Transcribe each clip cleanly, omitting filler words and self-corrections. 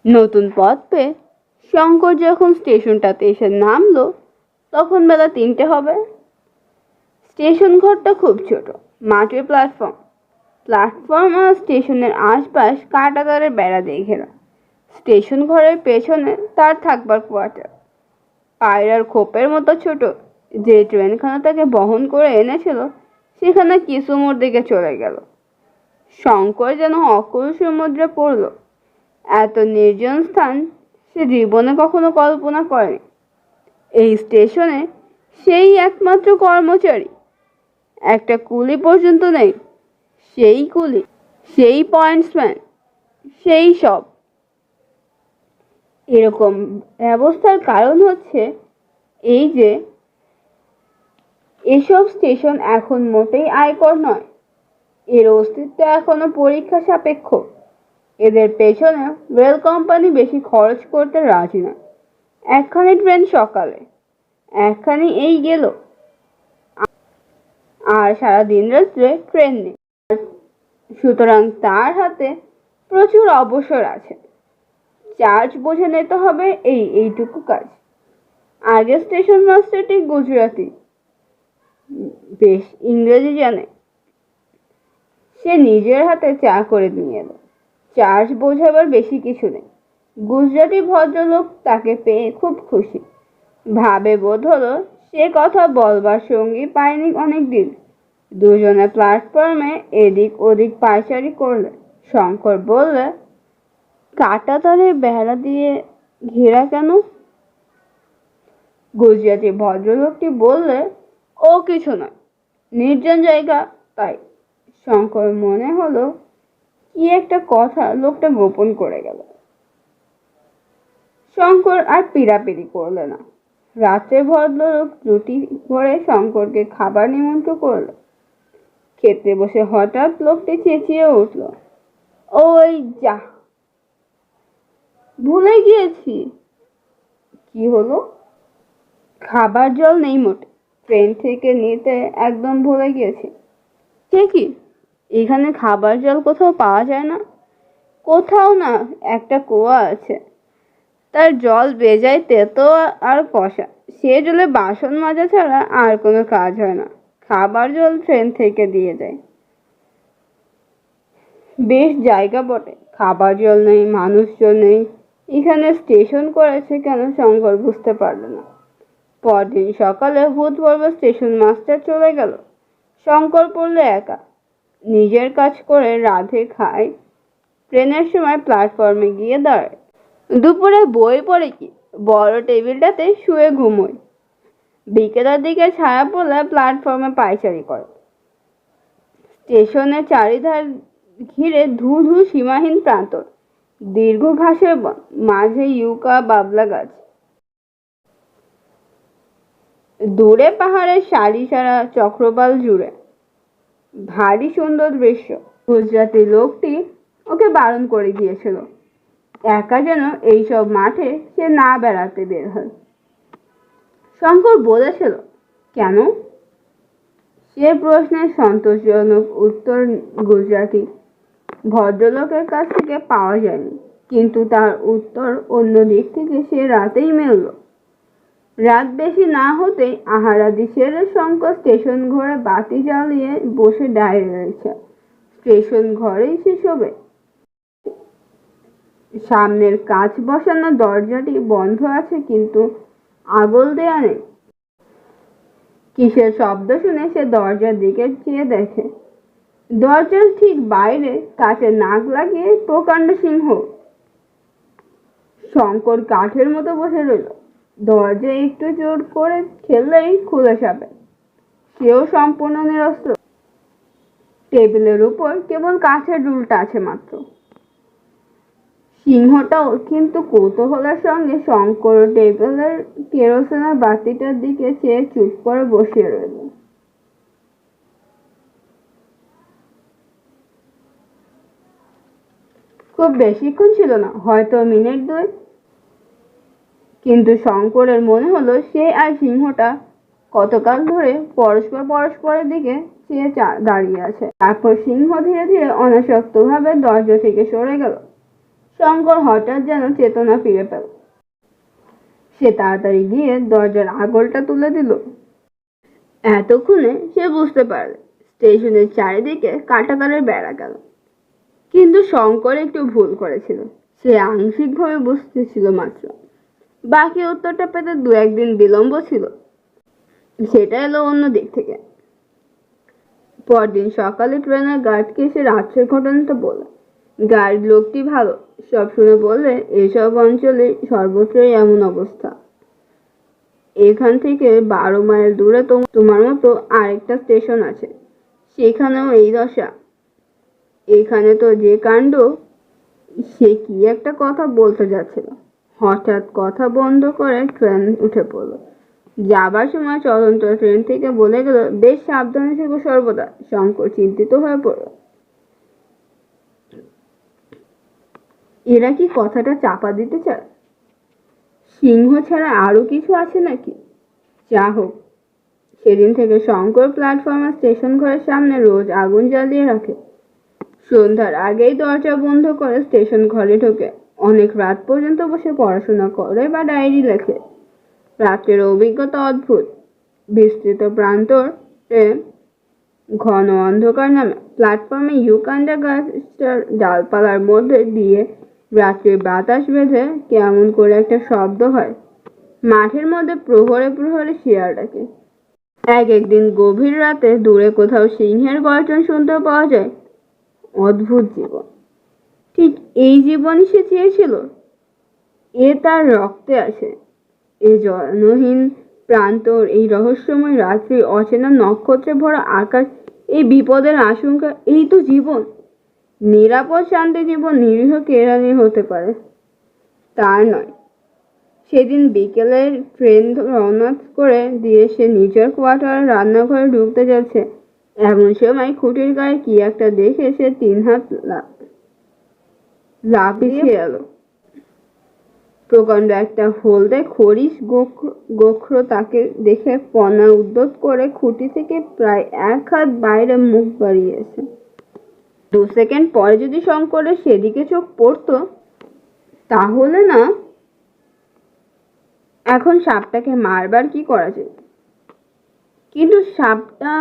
নতুন পথ পেয়ে শঙ্কর যখন স্টেশনটাতে এসে নামলো তখন বেলা 3টে হবে। স্টেশন ঘরটা খুব ছোট, মাটির প্ল্যাটফর্ম আর স্টেশনের আশপাশ কাঁটা তারের বেড়া দিয়ে ঘেরা। স্টেশন ঘরের পেছনে তার থাকবার কোয়ার্টার, পায়রার খোপের মতো ছোট। যে ট্রেনখানা তাকে বহন করে এনেছিল সেখানে কিসুমোর দিকে চলে গেল। শঙ্কর যেন অকুল সমুদ্রে পড়ল। এত নির্জন স্থান সে জীবনে কখনো কল্পনা করেনি। এই স্টেশনে সেই একমাত্র কর্মচারী, একটা কুলি পর্যন্ত নেই। সেই কুলি, সেই পয়েন্টসম্যান, সেই সব। এরকম ব্যবস্থার কারণ হচ্ছে এই যে এসব স্টেশন এখন মোটেই আয়কর নয়। এর অস্তিত্ব এখনো পরীক্ষা সাপেক্ষ। এদের পেছনে রেল কোম্পানি বেশি খরচ করতে রাজি নয়। একখানি ট্রেন সকালে, একখানি এই গেল, আর সারা দিন রাত্রে ট্রেন নেই। সুতরাং তার হাতে প্রচুর অবসর আছে। চার্জ বুঝে নিতে হবে এইটুকু কাজ। আগে স্টেশন মাস্টারটি গুজরাটি, বেশ ইংরেজি জানে। সে নিজের হাতে চা করে নিয়ে এলো। চার্জ বোঝাবার বেশি কিছু নেই। গুজরাটি ভদ্রলোক তাকে পেয়ে খুব খুশি। ভাবে বোধ হলো সে কথা বলবার সঙ্গী পায়নি অনেকদিন। দুজনে প্ল্যাটফর্মে এদিক ওদিক পায়চারি করলে। শঙ্কর বললে, কাঁটা তারের বেড়া দিয়ে ঘেরা কেন? গুজরাটি ভদ্রলোকটি বললে, ও কিছু নয়, নির্জন জায়গা তাই। শঙ্কর মনে হলো কি একটা কথা লোকটা গোপন করে গেল। শঙ্কর আর পিড়াপিড়ি করলে না। রাত্রে ভদ্রলোক রুটি করে শঙ্করকে খাবার নিমন্ত্রণ করলো। খেতে বসে হঠাৎ লোকটি চেঁচিয়ে উঠল, ওই যা, ভুলে গিয়েছি। কি হলো? খাবার জল নেই মোটে, ট্রেন থেকে নিতে একদম ভুলে গিয়েছি। সে কি, এখানে খাবার জল কোথাও পাওয়া যায় না? কোথাও না, একটা কুয়া আছে, তার জল বেজায় তেতো আর কষা। সে জলে বাসন মাজা ছাড়া আর কোনো কাজ হয় না। খাবার জল ট্রেন থেকে দিয়ে যায়। বেশ জায়গা বটে, খাবার জল নেই, মানুষজন নেই, এখানে স্টেশন করেছে কেন শঙ্কর বুঝতে পারল না। পরদিন সকালে ভূতপর্ব স্টেশন মাস্টার চলে গেল। শঙ্কর পড়লে একা। নিজের কাজ করে রাধে খায়, ট্রেনের সময় প্ল্যাটফর্মে গিয়ে দাঁড়ায়। দুপুরে বই পড়ে কি বড় টেবিলটাতে শুয়ে ঘুমোয়। বিকেলের দিকে ছায়া পড়লে প্ল্যাটফর্মে পায়চারি করে। স্টেশনের চারিধার ঘিরে ধু ধু সীমাহীন প্রান্তর, দীর্ঘ ঘাসের বন, মাঝে ইউকা বাবলা গাছ। দূরে পাহাড়ের সারি সারা চক্রবাল জুড়ে। ভারী সুন্দর দৃশ্য। গুজরাটি লোকটি ওকে বারণ করে দিয়েছিল একা যেন এইসব মাঠে সে না বেড়াতে বের হয়। শঙ্কর বলেছিল, কেন? সে প্রশ্নের সন্তোষজনক উত্তর গুজরাটি ভদ্রলোকের কাছ থেকে পাওয়া যায়নি, কিন্তু তার উত্তর অন্য দিক থেকে সে রাতেই মেলল। রাত বেশি না হতেই আহারাদি সেরে শঙ্কর স্টেশন ঘরে বাতি জ্বালিয়ে বসে ডায়েরি রয়েছে। স্টেশন ঘরেই সে শোবে। সামনের কাঁচ বসানো দরজাটি বন্ধ আছে, কিন্তু আগল দেয়া নেই। কিসের শব্দ শুনে সে দরজার দিকে চেয়ে দেখে। দরজার ঠিক বাইরে কাছে নাক লাগিয়ে প্রকাণ্ড সিংহ। শঙ্কর কাঠের মতো বসে রইল। দরজা একটু জোর করে ঠেললেই খুলে যাবে। সেও সম্পূর্ণ নিরস্ত্র। টেবিলের উপর কেবল কাঠের রুলটা আছে মাত্র। সিংহটাও কিন্তু কৌতূহলের সঙ্গে শঙ্কর টেবিলের কেরোসিনের বাতিটার দিকে চেয়ে চুপ করে বসে রইল। খুব বেশিক্ষণ ছিল না, হয়তো মিনিট 2, কিন্তু শঙ্করের মনে হলো সে আর সিংহটা কতকাল ধরে পরস্পরের দিকে চেয়ে দাঁড়িয়ে আছে। তারপর সিংহ ধীরে ধীরে অনাসক্তভাবে দরজা থেকে সরে গেল। শঙ্কর হঠাৎ যেন চেতনা ফিরে পেল। সে তাড়াতাড়ি গিয়ে দরজার আগলটা তুলে দিল। এতক্ষণে সে বুঝতে পারল স্টেশনের চারিদিকে কাঁটাতারের বেড়া গেল। কিন্তু শঙ্কর একটু ভুল করেছিল। সে আংশিকভাবে বুঝতেছিল মাত্র, বাকি উত্তরটা পেতে 2-1 দিন বিলম্ব ছিল। সেটা এলো অন্য দিক থেকে। পরদিন সকালে ট্রেনের গার্ডকে এসে রাত্রের ঘটনাটা বলল। গার্ড লোকটি ভালো, সব শুনে বললে এসব অঞ্চলে সর্বত্রই এমন অবস্থা। এখান থেকে 12 মাইল দূরে তোমার মতো আরেকটা স্টেশন আছে, সেখানেও এই দশা। এখানে তো যে কাণ্ড। সে কি একটা কথা বলতে যাচ্ছিল, হঠাৎ কথা বন্ধ করে ট্রেন উঠে পড়ল। যাবার সময় চলন্ত ট্রেন থেকে বলে গেল, বেশ সাবধানে থেকো সর্বদা। শঙ্কর চিন্তিত হয়ে পড়ল। এরা কি কথাটা চাপা দিতে চায়? সিংহ ছাড়া আরো কিছু আছে নাকি? যা হোক, সেদিন থেকে শঙ্কর প্ল্যাটফর্মের স্টেশন ঘরের সামনে রোজ আগুন জ্বালিয়ে রাখে। সন্ধ্যার আগেই দরজা বন্ধ করে স্টেশন ঘরে ঢোকে। অনেক রাত পর্যন্ত বসে পড়াশোনা করে বা ডায়েরি লেখে। রাতের অভিজ্ঞতা অদ্ভুত। বিস্তৃত প্রান্তরে ঘন অন্ধকার নামে। প্ল্যাটফর্মে ইউকান্ডা গাছটার ডালপালার মধ্যে দিয়ে রাত্রির বাতাস বেঁধে কেমন করে একটা শব্দ হয়। মাঠের মধ্যে প্রহরে প্রহরে শিয়াল ডাকে। একদিন গভীর রাতে দূরে কোথাও সিংহের গর্জন শুনতে পাওয়া যায়। অদ্ভুত জীবন। ঠিক এই জীবনই সে চেয়েছিল। এ তার রক্তে আছে। এ জনহীন প্রান্তর, এই রহস্যময় রাত্রি, অচেনা নক্ষত্রে ভরা আকাশ, এই বিপদের আশঙ্কা, এই তো জীবন। নিরাপদ শান্তি জীবন নিরীহ কেরানি হতে পারে, তার নয়। সেদিন বিকেলের ট্রেন রওনা করে দিয়ে সে নিজের কোয়ার্টারে রান্নাঘরে ঢুকতে যাচ্ছে, এমন সময় খুঁটির গায়ে কি একটা দেখে সে 3 হাত লাফিয়ে এলো। প্রকাণ্ড একটা হলদে খরিশ গোখর তাকে দেখে পনা উদ্যত করে খুঁটি থেকে প্রায় 1 হাত বাইরে মুখ বাড়িয়েছে। 2 সেকেন্ড পরে যদি শঙ্করের সেদিকে চোখ পড়তো, তাহলে না। এখন সাপটাকে মারবার কি করা যায়? কিন্তু সাপটা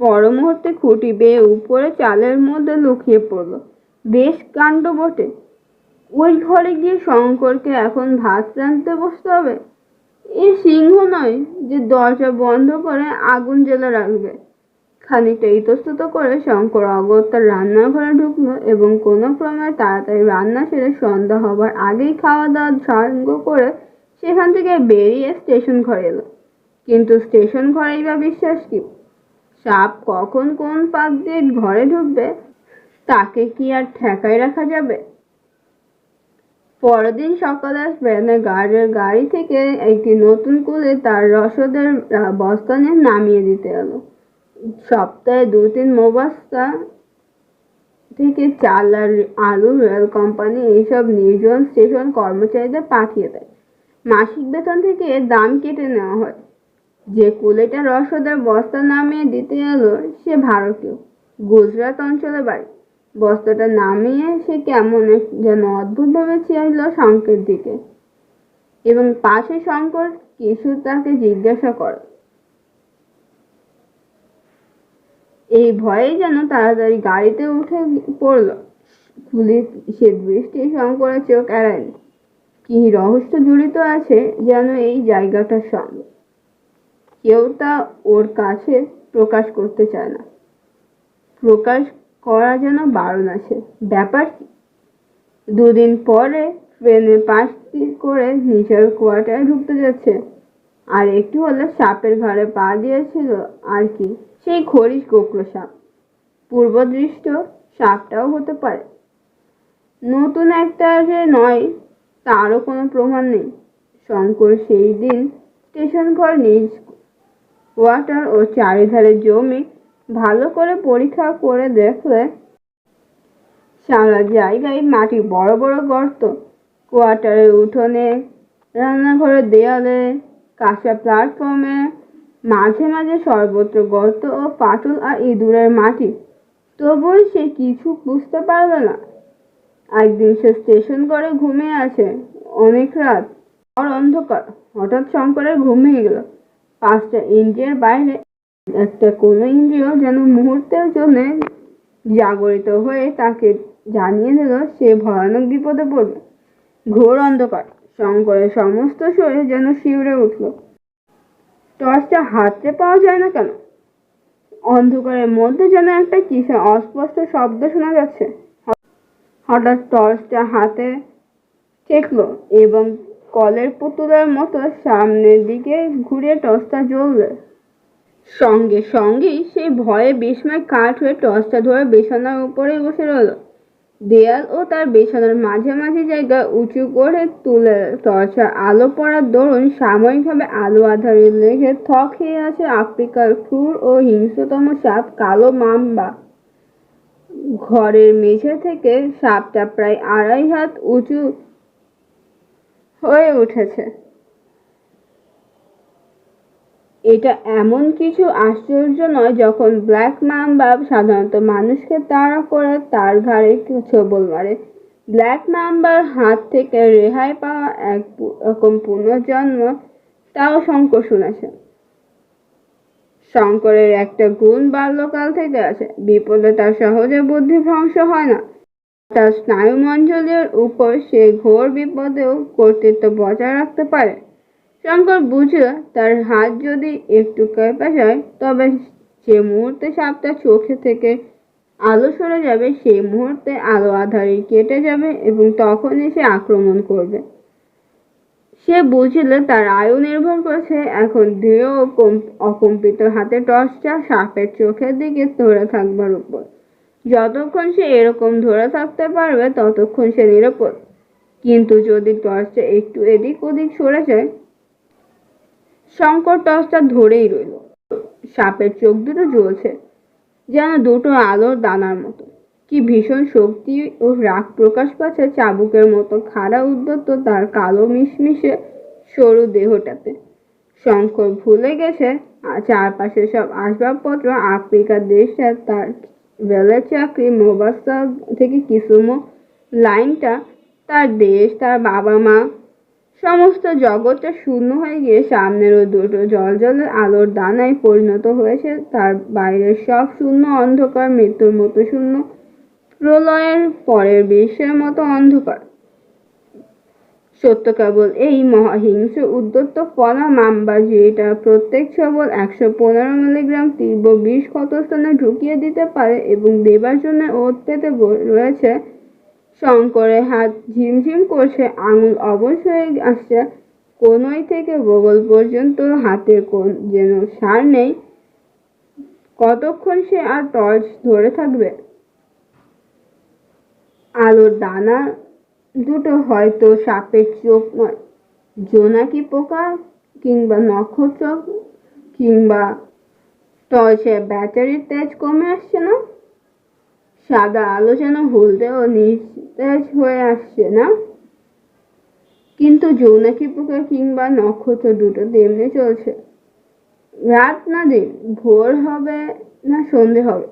পর মুহূর্তে খুঁটি বেয়ে উপরে চালের মধ্যে লুকিয়ে পড়ল। বেশ কাণ্ড বটে। ওই ঘরে গিয়ে শঙ্করকে এখন ভাত রাঁধতে বসতে হবে। এ সিংহ নয় যে দরজা বন্ধ করে আগুন জ্বেলে রাখবে। খানিকটা ইতস্তত করে শঙ্কর অগত্যা রান্নাঘরে ঢুকলো এবং কোনো ক্রমে তাড়াতাড়ি রান্না সেরে সন্ধ্যা হবার আগেই খাওয়া দাওয়া সাঙ্গ করে সেখান থেকে বেরিয়ে স্টেশন ঘরে এলো। কিন্তু স্টেশন ঘরেই বা বিশ্বাস কি? সাপ কখন কোন পাক দিয়ে ঘরে ঢুকবে তাকে কি আর ঠেকায় রাখা যাবে? পরদিন সকালে ট্রেনের গার্ডের গাড়ি থেকে একটি নতুন কুলে তার রসদের বস্তা নিয়ে নামিয়ে দিতে এলো। সপ্তাহে 2-3 বস্তা থেকে চাল আর আলু রেল কোম্পানি এইসব নির্জন স্টেশন কর্মচারীদের পাঠিয়ে দেয়। মাসিক বেতন থেকে দাম কেটে নেওয়া হয়। যে কুলেটা রসদের বস্তা নামিয়ে দিতে এলো সে ভারতীয়, গুজরাট অঞ্চলে বাড়ি। বস্তাটা নামিয়ে সে কেমন যেন অদ্ভুতভাবে চাইল শঙ্করের দিকে এবং পাশে শঙ্কর কিছু তাকে জিজ্ঞাসা করে। এই ভয়ে যেন তাড়াতাড়ি গাড়িতে উঠে পড়ল। খুলে সে দৃষ্টি শঙ্করের চোখ এড়ায়নি। কি রহস্য জড়িত আছে যেন এই জায়গাটার সঙ্গে। কেউ তা ওর কাছে প্রকাশ করতে চায় না। প্রকাশ করা যেন বারণ আছে। ব্যাপার কি? 2 দিন পরে ট্রেনের পাশ করে নিজের কোয়ার্টারে ঢুকতে যাচ্ছে, আর একটু হলে সাপের ঘাড়ে পা দিয়েছিল। আর কি, সেই খরিশ গোখর সাপ। পূর্বদৃষ্ট সাপটাও হতে পারে। নতুন একটা যে নয় তারও কোনো প্রমাণ নেই। শঙ্কর সেই দিন স্টেশন ঘর, নিজ কোয়ার্টার ও চারিধারে জমি ভালো করে পরীক্ষা করে দেখলে সারা জায়গায় মাটি বড় বড় গর্ত। কোয়ার্টারের উঠোনে, রান্নাঘরের দেয়ালে, কাঁচা প্ল্যাটফর্মে, মাঝে মাঝে সর্বত্র গর্ত ও ফাটল আর ইঁদুরের মাটি। তবুও সে কিছু বুঝতে পারল না। একদিন সে স্টেশন ঘরে ঘুমিয়ে আছে। অনেক রাত, আর অন্ধকার। হঠাৎ শঙ্করের ঘুম ভেঙে গেল। 5টা ইন্দ্রিয়ের বাইরে একটা কোনো ইন্দ্রিয় যেন মুহূর্তের জন্য জাগরিত হয়ে তাকে জানিয়ে দিল সে ভয়ানক বিপদে পড়বে। ঘোর অন্ধকার। শঙ্করের সমস্ত শরীর যেন শিউরে উঠল। টর্চটা হাতে পাওয়া যায় না কেন? অন্ধকারের মধ্যে যেন একটা কিসের অস্পষ্ট শব্দ শোনা যাচ্ছে। হঠাৎ টর্চটা হাতে ঠেকলো এবং কলের পুতুলের মতো সামনের দিকে ঘুরে টর্চটা জ্বললে। সঙ্গে সঙ্গেই সেই ভয়ে বিস্ময় কাঠ হয়ে টর্চটা ধরে বিছানার উপরে বসে রইল। দেয়াল ও তার বিছানার মাঝামাঝি জায়গায় উঁচু করে তুলে টর্চের আলো পড়ার দরুন সাময়িকভাবে আলো আঁধারে লেগে থ খেয়ে আছে আফ্রিকার ক্রূর ও হিংস্রতম সাপ কালো মাম্বা। ঘরের মেঝে থেকে সাপটা প্রায় 2.5 হাত উঁচু হয়ে উঠেছে। এটা এমন কিছু আশ্চর্য নয় যখন ব্ল্যাক মাম্বা সাধারণত মানুষকে তাড়া করে তার ঘাড়ে ছোবল মারে। ব্ল্যাক মাম্বার হাত থেকে রেহাই পাওয়া একরকম পুনর্জন্ম, তাও শঙ্কর শুনেছে। শঙ্করের একটা গুণ বাল্যকাল থেকে আছে, বিপদে তার সহজে বুদ্ধি ভ্রংশ হয় না। তার স্নায়ুমণ্ডলের উপর সে ঘোর বিপদেও কর্তৃত্ব বজায় রাখতে পারে। শঙ্কর বুঝল তার হাত যদি একটু কেঁপে যায় তবে যে মুহূর্তে সাপটা চোখে থেকে আলো সরে যাবে সেই মুহূর্তে আলো আঁধারি কেটে যাবে এবং তখনই সে আক্রমণ করবে। সে বুঝলে তার আয়ু নির্ভর করছে এখন দৃঢ় ও অকম্পিত হাতে টর্চটা সাপের চোখের দিকে ধরে থাকবার উপর। যতক্ষণ সে এরকম ধরে থাকতে পারবে ততক্ষণ সে নিরাপদ, কিন্তু যদি টর্চটা একটু এদিক ওদিক সরে যায়। শঙ্কর টর্চটা ধরেই রইল। সাপের চোখ দুটো জ্বলছে যেন দুটো আলোর দানার মতো। কি ভীষণ শক্তি ও রাগ প্রকাশ পাচ্ছে চাবুকের মতো খাড়া উদ্যত তার কালো মিশমিশে সরু দেহটাতে। শঙ্কর ভুলে গেছে চারপাশে সব আসবাবপত্র। আফ্রিকার দেশটা, তার রেলের চাকরি, মোবাস্তা থেকে কিসুমো লাইনটা, তার দেশ, তার বাবা মা, সমস্ত জগৎটা শূন্য হয়ে গিয়ে সামনের ওই দুটো জ্বলজ্বলে আলোর দানায় পরিণত হয়েছে। তার বাইরের সব শূন্য, অন্ধকার, মৃত্যুর মতো শূন্য, প্রলয়ের পরের বিশ্বের মতো অন্ধকার। সত্য কেবল এই মহাহিংস্র উদ্যত ফলা মাম্বা, যেটা প্রত্যেক ছবল 115 মিলিগ্রাম তীব্র বিষ ক্ষতস্থানে ঢুকিয়ে দিতে পারে এবং দেবার জন্য ওত পেতে রয়েছে। শঙ্করের হাত ঝিমঝিম করছে, আঙুল অবশ হয়ে আসছে, কোনোই থেকে বগল পর্যন্ত হাতের কোণ যেন সার নেই। কতক্ষণ সে আর টর্চ ধরে থাকবে? আলোর দানা দুটো হয়তো সাপের চোখ নয়, জোনাকি পোকা কিংবা নক্ষত্র, কিংবা টর্চের ব্যাটারির তেজ কমে আসছে না? সাদা আলো যেন হলদে ও নিস্তেজ হয়ে আসছে না? কিন্তু জোনাকি পোকা কিংবা নক্ষত্র দুটো তেমনি চলছে। রাত না দিন, ভোর হবে না সন্ধে হবে,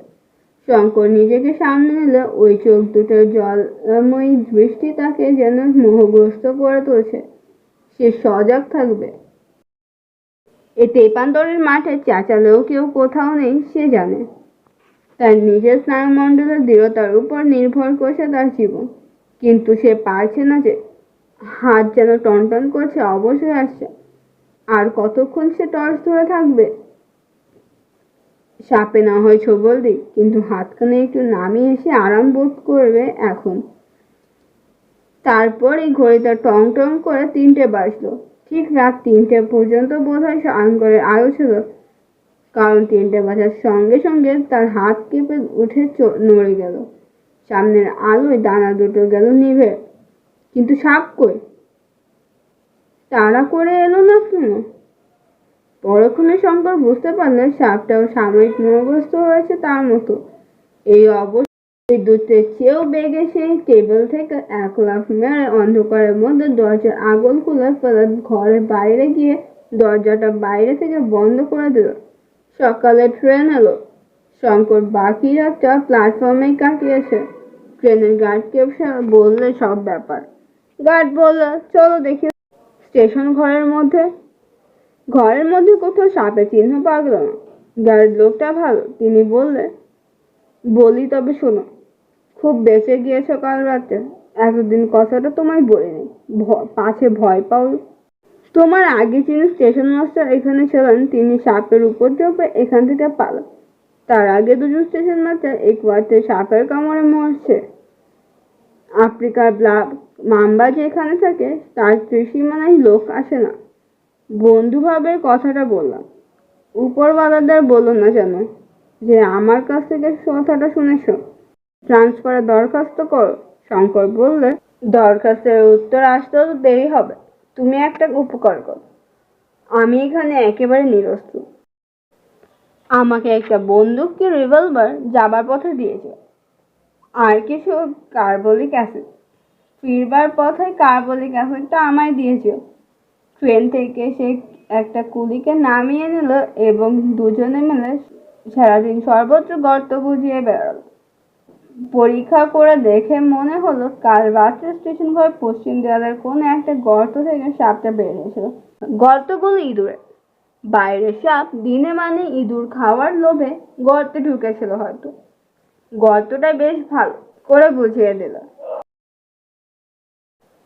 শঙ্কর নিজেকে সামনে নিলে ওই চোখ দুটোর জলময়ী দৃষ্টি তাকে যেন মোহগ্রস্ত করে তুলছে। সে সজাগ থাকবে। এ তেপান্তরের মাঠে চেঁচালেও কেউ কোথাও নেই সে জানে। তার নিজের স্নায়ুমণ্ডলের দৃঢ়তার উপর নির্ভর করছে তার জীবন, কিন্তু সে পারছে না যে। হাত যেন টনটন করছে, অবশ্যই আসছে। আর কতক্ষণ সে টর্চ ধরে থাকবে? সাপে না হয় ছোবল দিক, কিন্তু হাতখানে একটু নামিয়ে এসে আরাম বোধ করবে এখন। তারপরই ঘড়িটা টং টং করে 3টে বাজলো। ঠিক রাত 3টে পর্যন্ত বোধহয় শঙ্করের আয়ু ছিল, কারণ 3টে বাজার সঙ্গে সঙ্গে তার হাত কেঁপে উঠে নড়ে গেল। সামনের আলোয় দানা দুটো গেল নিভে, কিন্তু সাপ কই? তাড়া করে এলো না কেন? পরক্ষণে শঙ্কর বুঝতে পারলেন সাপটাও সাময়িক মোহগ্রস্ত হয়েছে তার মতো। এই অবস্থায় বিদ্যুতের চেয়েও বেগে সেই টেবিল থেকে এক লাফ মেরে অন্ধকারের মধ্যে দরজার আগল খুলে ফেলে ঘরের বাইরে গিয়ে দরজাটা বাইরে থেকে বন্ধ করে দিল। সকালে ট্রেন এলো। শঙ্কর বাকি রাতটা প্ল্যাটফর্মেই কাটিয়েছে। ট্রেনের গার্ডকে বললে সব ব্যাপার। গার্ড বলল, চলো দেখি। স্টেশন ঘরের মধ্যে কোথাও সাপের চিহ্ন পাওয়া গেল না। গার্ড লোকটা ভালো, তিনি বলি তবে শোনো, খুব বেঁচে গিয়েছো কাল রাতে, এতদিন কথাটা তোমায় বলিনি, পাছে ভয় পাও। তোমার আগে যিনি স্টেশন মাস্টার এখানে ছিলেন, তিনি সাপের উপদ্রবে এখান থেকে পালান। তার আগে দুজন স্টেশন মাস্টার এই কোয়ার্টে সাপের কামড়ে মরছে। আফ্রিকার মাম্বা যেখানে থাকে তার ত্রিসীমানায় লোক আসে না। বন্ধুভাবে কথাটা বললাম। উপরওয়ালাদের বলো না যেন যে আমার কাছ থেকে কথাটা শুনেছ। ট্রান্সফারের দরখাস্ত করো। শঙ্কর বললে, দরখাস্তের উত্তর আসতেও দেরি হবে। তুমি একটা উপকার করো, আমি এখানে একেবারে নিরস্ত্র। আমাকে একটা বন্দুক কি রিভলভার যাবার পথে দিয়েছে, আর কিছু কার্বলিক অ্যাসিড। ফিরবার পথে কার্বলিক অ্যাসিডটা আমায় দিয়েছে। ট্রেন থেকে সে একটা কুলিকে নামিয়ে নিল এবং দুজনে মিলে সারাদিন সর্বত্র গর্ত বুঝিয়ে বেড়ালো। পরীক্ষা করে দেখে মনে হলো কাল রাত্রে স্টেশন ঘরের পশ্চিম দেওয়ালের কোন একটা গর্ত থেকে সাপটা বেরিয়েছিল। গর্তগুলো ইঁদুরের। বাইরে সাপ দিনে মানে ইঁদুর খাওয়ার লোভে গর্তে ঢুকেছিল হয়তো। গর্তটা বেশ ভালো করে বুঝিয়ে দিল।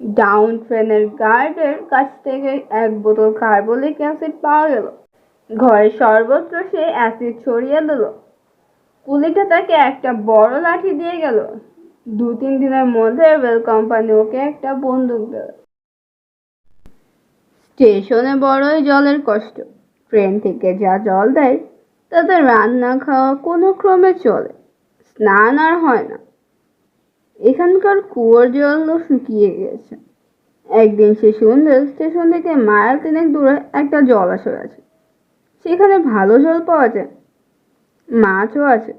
ডাউন ট্রেনের গার্ডের কাছ থেকে এক বোতল কার্বলিক অ্যাসিড পাওয়া গেল। ঘরের সর্বত্র সে অ্যাসিড ছড়িয়ে দিল। কুলিটা তাকে একটা বড় লাঠি দিয়ে গেল। 2-3 দিনের মধ্যে রেল কোম্পানি ওকে একটা বন্দুক দিল। স্টেশনে বড়ই জলের কষ্ট। ট্রেন থেকে যা জল দেয় তাতে রান্না খাওয়া কোনো ক্রমে চলে, স্নান আর হয় না। এখানকার কুয়োর জলও শুকিয়ে গিয়েছে। একদিন সে শুনল স্টেশন থেকে মাইল 3 দূরে একটা জলাশয় আছে, সেখানে ভালো জল পাওয়া যায়, মাছও আছে।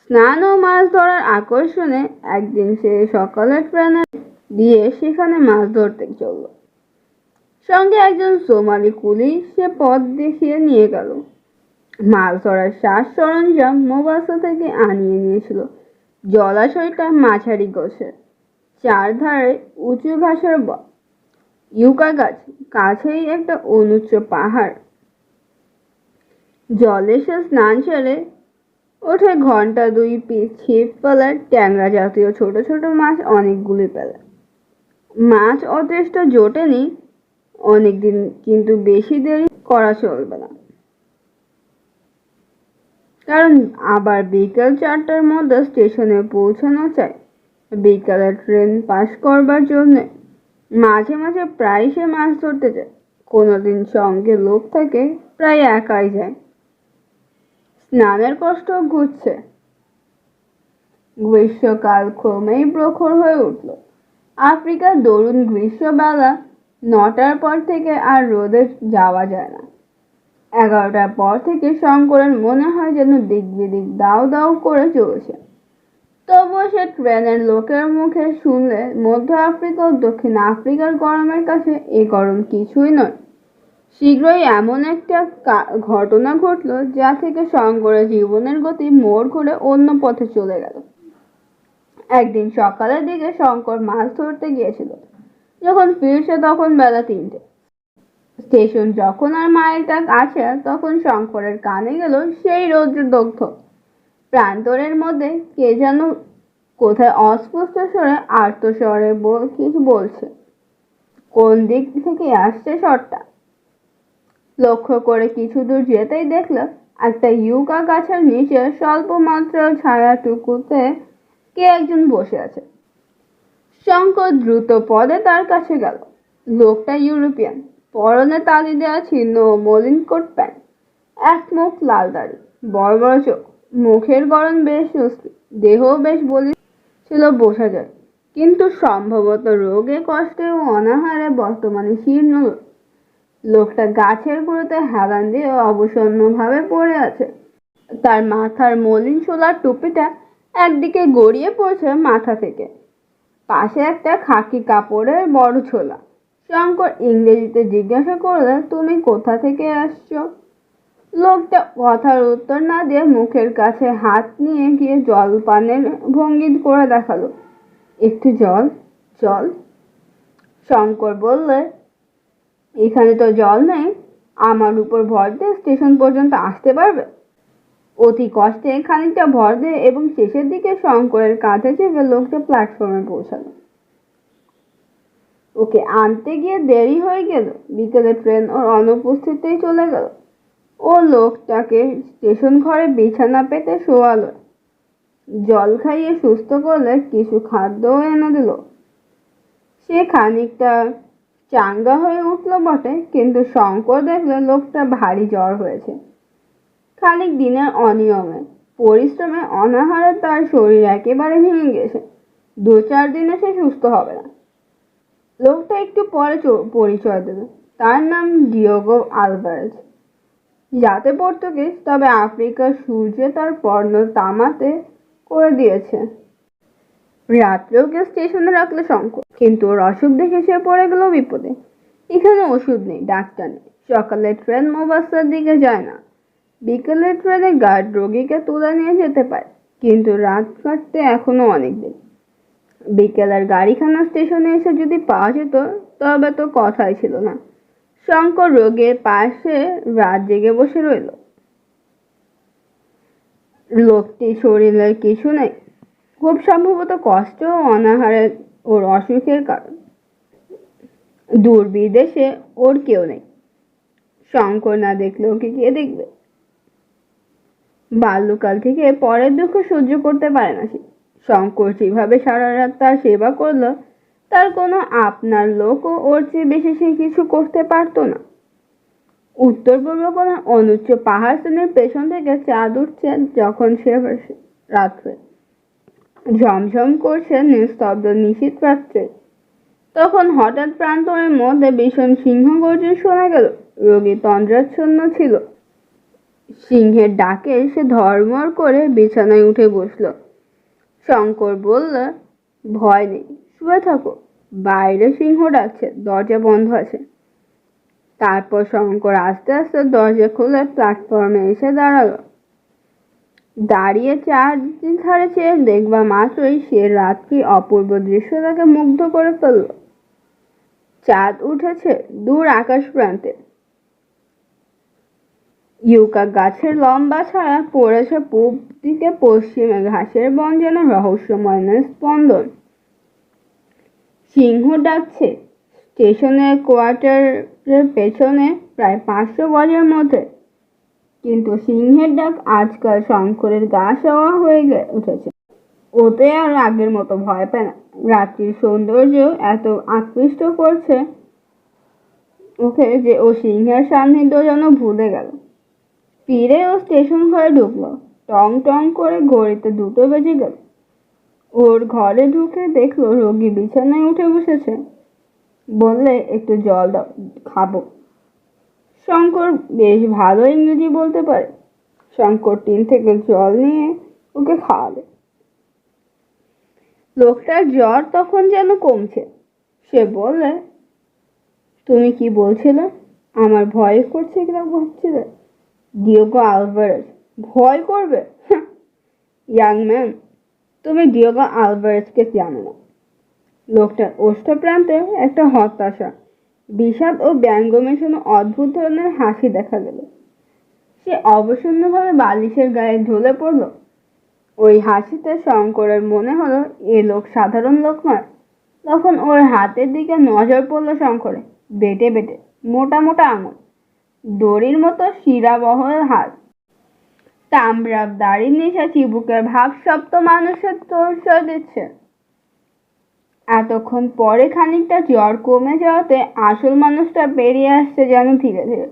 স্নান ও মাছ ধরার আকর্ষণে একদিন সে সকালের ট্রেনে দিয়ে সেখানে মাছ ধরতে চলল। সঙ্গে একজন সোমালি কুলি সে পথ দেখিয়ে নিয়ে গেল। মাছ ধরার সাজ সরঞ্জাম মোবাসা থেকে আনিয়ে নিয়েছিল। জলাশয়টা মাঝারি গোছের, চারধারে উঁচু ঘাসের ইউকা গাছ, কাছেই একটা অনুচ্চ পাহাড়। জলে সে স্নান সেরে ওঠে 2 পিস ছিপ পেলে, ট্যাংরা জাতীয় ছোট ছোট মাছ অনেকগুলি পেলে। মাছ যথেষ্ট জোটেনি অনেকদিন, কিন্তু বেশি দেরি করা চলবে না, কারণ আবার বিকেল 4টার মধ্যে স্টেশনে পৌঁছানো চাই। বিকালে ট্রেন পাস করবার জন্য মাঝে মাঝে প্রায় সে মাছ ধরতে যায়। কোনোদিন সঙ্গে লোক থাকে, প্রায় একাই যায়। স্নানের কষ্ট ঘুরছে। গ্রীষ্মকাল ক্রমেই প্রখর হয়ে উঠল। আফ্রিকার দরুন গ্রীষ্মবেলা 9টার পর থেকে আর রোদে যাওয়া যায় না। 11টার পর থেকে শঙ্করের মনে হয় যেন দিক বিদিক দাউ দাউ করে চলছে। তবুও সে ট্রেনের লোকের মুখে শুনলে মধ্য আফ্রিকা ও দক্ষিণ আফ্রিকার গরমের কাছে এ গরম কিছুই নয়। শীঘ্রই এমন একটা ঘটনা ঘটল যা থেকে শঙ্করের জীবনের গতি মোড় ঘুরে অন্য পথে চলে গেল। একদিন সকালের দিকে শঙ্কর মাছ ধরতে গিয়েছিল। যখন ফিরছে তখন বেলা 3টে। স্টেশন যখন আর মাইলটা আছে তখন শঙ্করের কানে গেল সেই রৌদ্রদগ্ধ প্রান্তরের মধ্যে কে যেন কোথায় অস্পষ্ট স্বরে আর্তস্বরে কিছু বলছে। কোন দিক থেকে আসছে স্বরটা লক্ষ্য করে কিছু দূর যেতেই দেখল একটা ইউকা গাছের নিচে স্বল্প মাত্র ছায়াটুকুতে কে একজন বসে আছে। শঙ্কর দ্রুত পদে তার কাছে গেল। লোকটা ইউরোপিয়ান, পরনে তালি দেওয়া ছিন্ন ও মলিন কোট প্যান্ট, এক মুখ লাল দাড়ি, বড় বড় চোখ, মুখের গড়ন বেশ সুস্থির, দেহ বেশ বলিষ্ঠ ছিল বোঝা যায়, কিন্তু সম্ভবত রোগে কষ্টে ও অনাহারে বর্তমানে শীর্ণ। লোকটা গাছের গুঁড়োতে হেলান দিয়ে অবসন্নভাবে পড়ে আছে। তার মাথার মলিন সোলার টুপিটা একদিকে গড়িয়ে পড়ছে মাথা থেকে। পাশে একটা খাকি কাপড়ের বড় ছোলা। শঙ্কর ইংরেজিতে জিজ্ঞাসা করলে, তুমি কোথা থেকে আসছো? লোকটা কথার উত্তর না দিয়ে মুখের কাছে হাত নিয়ে গিয়ে জল পানের ভঙ্গি করে দেখালো। একটু জল। জল? শঙ্কর বললে, এখানে তো জল নেই, আমার উপর ভর দিয়ে স্টেশন পর্যন্ত আসতে পারবে? অতি কষ্টে খানিকটা ভর দিয়ে এবং শেষের দিকে শঙ্করের কাঁধে চেপে লোকটা প্ল্যাটফর্মে পৌঁছালো। ওকে আনতে গিয়ে দেরি হয়ে গেল। বিকেলে ট্রেন ওর অনুপস্থিতিতেই চলে গেল। ও লোকটাকে স্টেশন ঘরে বিছানা পেতে শোয়ালো, জল খাইয়ে সুস্থ করলে, কিছু খাদ্যও এনে দিল। সে খানিকটা চাঙ্গা হয়ে উঠল বটে, কিন্তু শঙ্কর দেখলে লোকটা ভারী জ্বর হয়েছে। খানিক দিনের অনিয়মে, পরিশ্রমে, অনাহারে তার শরীর একেবারে ভেঙে গেছে। 2-4 দিনে সে সুস্থ হবে না। লোকটা একটু পরে পরিচয় দিল। তার নাম ডিয়েগো আলভারেজ। যাতে পর্তুগিজ, তবে আফ্রিকার সূর্যে তার পর্ণ তামাতে করে দিয়েছে। রাত্রেও কেউ স্টেশনে রাখলে শঙ্কর, কিন্তু ওর অসুখ দেখে সে পড়ে গেল বিপদে। এখানে ওষুধ নেই, ডাক্তার নেই। সকালে ট্রেন মোবাসার দিকে যায় না। বিকেলের ট্রেনে গার্ড রোগীকে তুলে নিয়ে যেতে পারে, কিন্তু রাত কাটতে এখনো অনেক দেরি। বিকেলের গাড়িখানা স্টেশনে এসে যদি পাওয়া যেত, তবে তো কথাই ছিল না। শঙ্কর রোগীর পাশে রাত জেগে বসে রইল। লোকটি শরীরের কিছু নেই, খুব সম্ভবত কষ্ট ও অনাহারের ওর অসুখের কারণ। দূর বিদেশে ওর কেউ নেই। শঙ্কর না দেখলে ওকে কে দেখবে? বাল্যকাল থেকে পরের দুঃখ সহ্য করতে পারে না সে। শঙ্কর যেভাবে সারা রাত তার সেবা করলো, তার কোনো আপনার লোকও ওর চেয়ে বেশি সে কিছু করতে পারতো না। উত্তর পূর্ব কোনো অনুচ্চ পাহাড় শ্রেণীর পেছন থেকে চাঁদ উঠছে যখন সে রাত্রে ঝমঝম করছে নিস্তব্ধ নিশীথ রাত্রে, তখন হঠাৎ প্রান্তরের মধ্যে ভীষণ সিংহ গর্জন শোনা গেল। রোগী তন্দ্রাচ্ছন্ন ছিল। সিংহের ডাকে সে ধর্মর করে বিছানায় উঠে বসল। শঙ্কর বলল, ভয় নেই, শুয়ে থাকো। বাইরে সিংহ ডাকছে, দরজা বন্ধ আছে। তারপর শঙ্কর আস্তে আস্তে দরজা খুলে প্ল্যাটফর্মে এসে দাঁড়ালো। দাঁড়িয়ে চারধারে চেয়ে দেখবা মাত্রই সে রাত্রি অপূর্ব দৃশ্য তাকে মুগ্ধ করে ফেলল। চাঁদ উঠেছে দূর আকাশ প্রান্তে। ইউকা গাছের লম্বা ছায়া পড়েছে পূব দিকে পশ্চিমে। ঘাসের বন যেন রহস্যময় স্পন্দন। সিংহ ডাকছে স্টেশনের কোয়ার্টারের পেছনে, প্রায় 500 গজের মধ্যে। কিন্তু সিংহের ডাক আজকাল শঙ্করের গা সওয়া হয়ে উঠেছে। ওতে আর আগের মতো ভয় পায় না। রাত্রির সৌন্দর্য এত আকৃষ্ট করছে ওকে যে ও সিংহের সান্নিধ্য যেন ভুলে গেল। ফিরে ও স্টেশন ঘরে ঢুকলো। টং টং করে ঘড়িতে 2টো বেজে গেল। ওর ঘরে ঢুকে দেখলো রোগী বিছানায় উঠে বসেছে। বললে, একটু জল দাও, খাবো। শঙ্কর বেশ ভালো ইংরেজি বলতে পারে। শঙ্কর টিন থেকে জল নিয়ে ওকে খাওয়ালে। লোকটার জ্বর তখন যেন কমছে। সে বললে, তুমি কি বলছিলে? আমার ভয় করছে কিনা ভাবছিলে? Diego Alvarez. ভয় করবে? ইয়াং ম্যান, তুমি ডিয়েগো আলভারেজকে জানো না। লোকটার ওষ্ঠ প্রান্তে একটা হতাশা, বিষাদ ও ব্যঙ্গ মেশানো অদ্ভুত ধরনের হাসি দেখা গেল। সে অবসন্নভাবে বালিশের গায়ে ঢলে পড়ল। ওই হাসিতে শঙ্করের মনে হলো এ লোক সাধারণ লোক নয়। তখন ওর হাতের দিকে নজর পড়ল শঙ্করে। বেটে বেটে মোটা মোটা আঙুল, দড়ির মতো শিরাবহল হাত, তাম্রা দাড়ির নিশা চিবুকের ভাব সব তো মানুষের পরিচয় দিচ্ছে। এতক্ষণ পরে খানিকটা জ্বর কমে যাওয়াতে আসল মানুষটা বেরিয়ে আসছে যেন ধীরে ধীরে।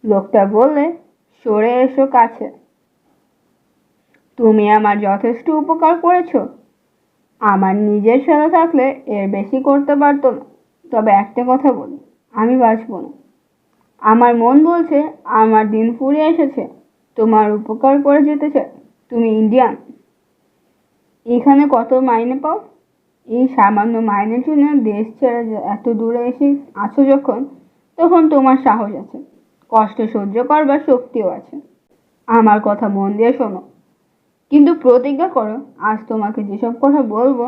লোকটা বললে, সরে এসো কাছে। তুমি আমার যথেষ্ট উপকার করেছ। আমার নিজের সাথে থাকলে এর বেশি করতে পারতো না। তবে একটা কথা বলি, আমি বাঁচব না। আমার মন বলছে আমার দিন ফুরিয়ে এসেছে। তোমার উপকার করে যেতে চাই। তুমি ইন্ডিয়ান। এখানে কত মাইনে পাও? এই সামান্য মাইনের জন্য দেশ ছেড়ে এত দূরে এসে আছো যখন, তখন তোমার সাহস আছে। কষ্ট সহ্য করবার শক্তিও আছে। আমার কথা মন দিয়ে শোনো, কিন্তু প্রতিজ্ঞা করো আজ তোমাকে যেসব কথা বলবো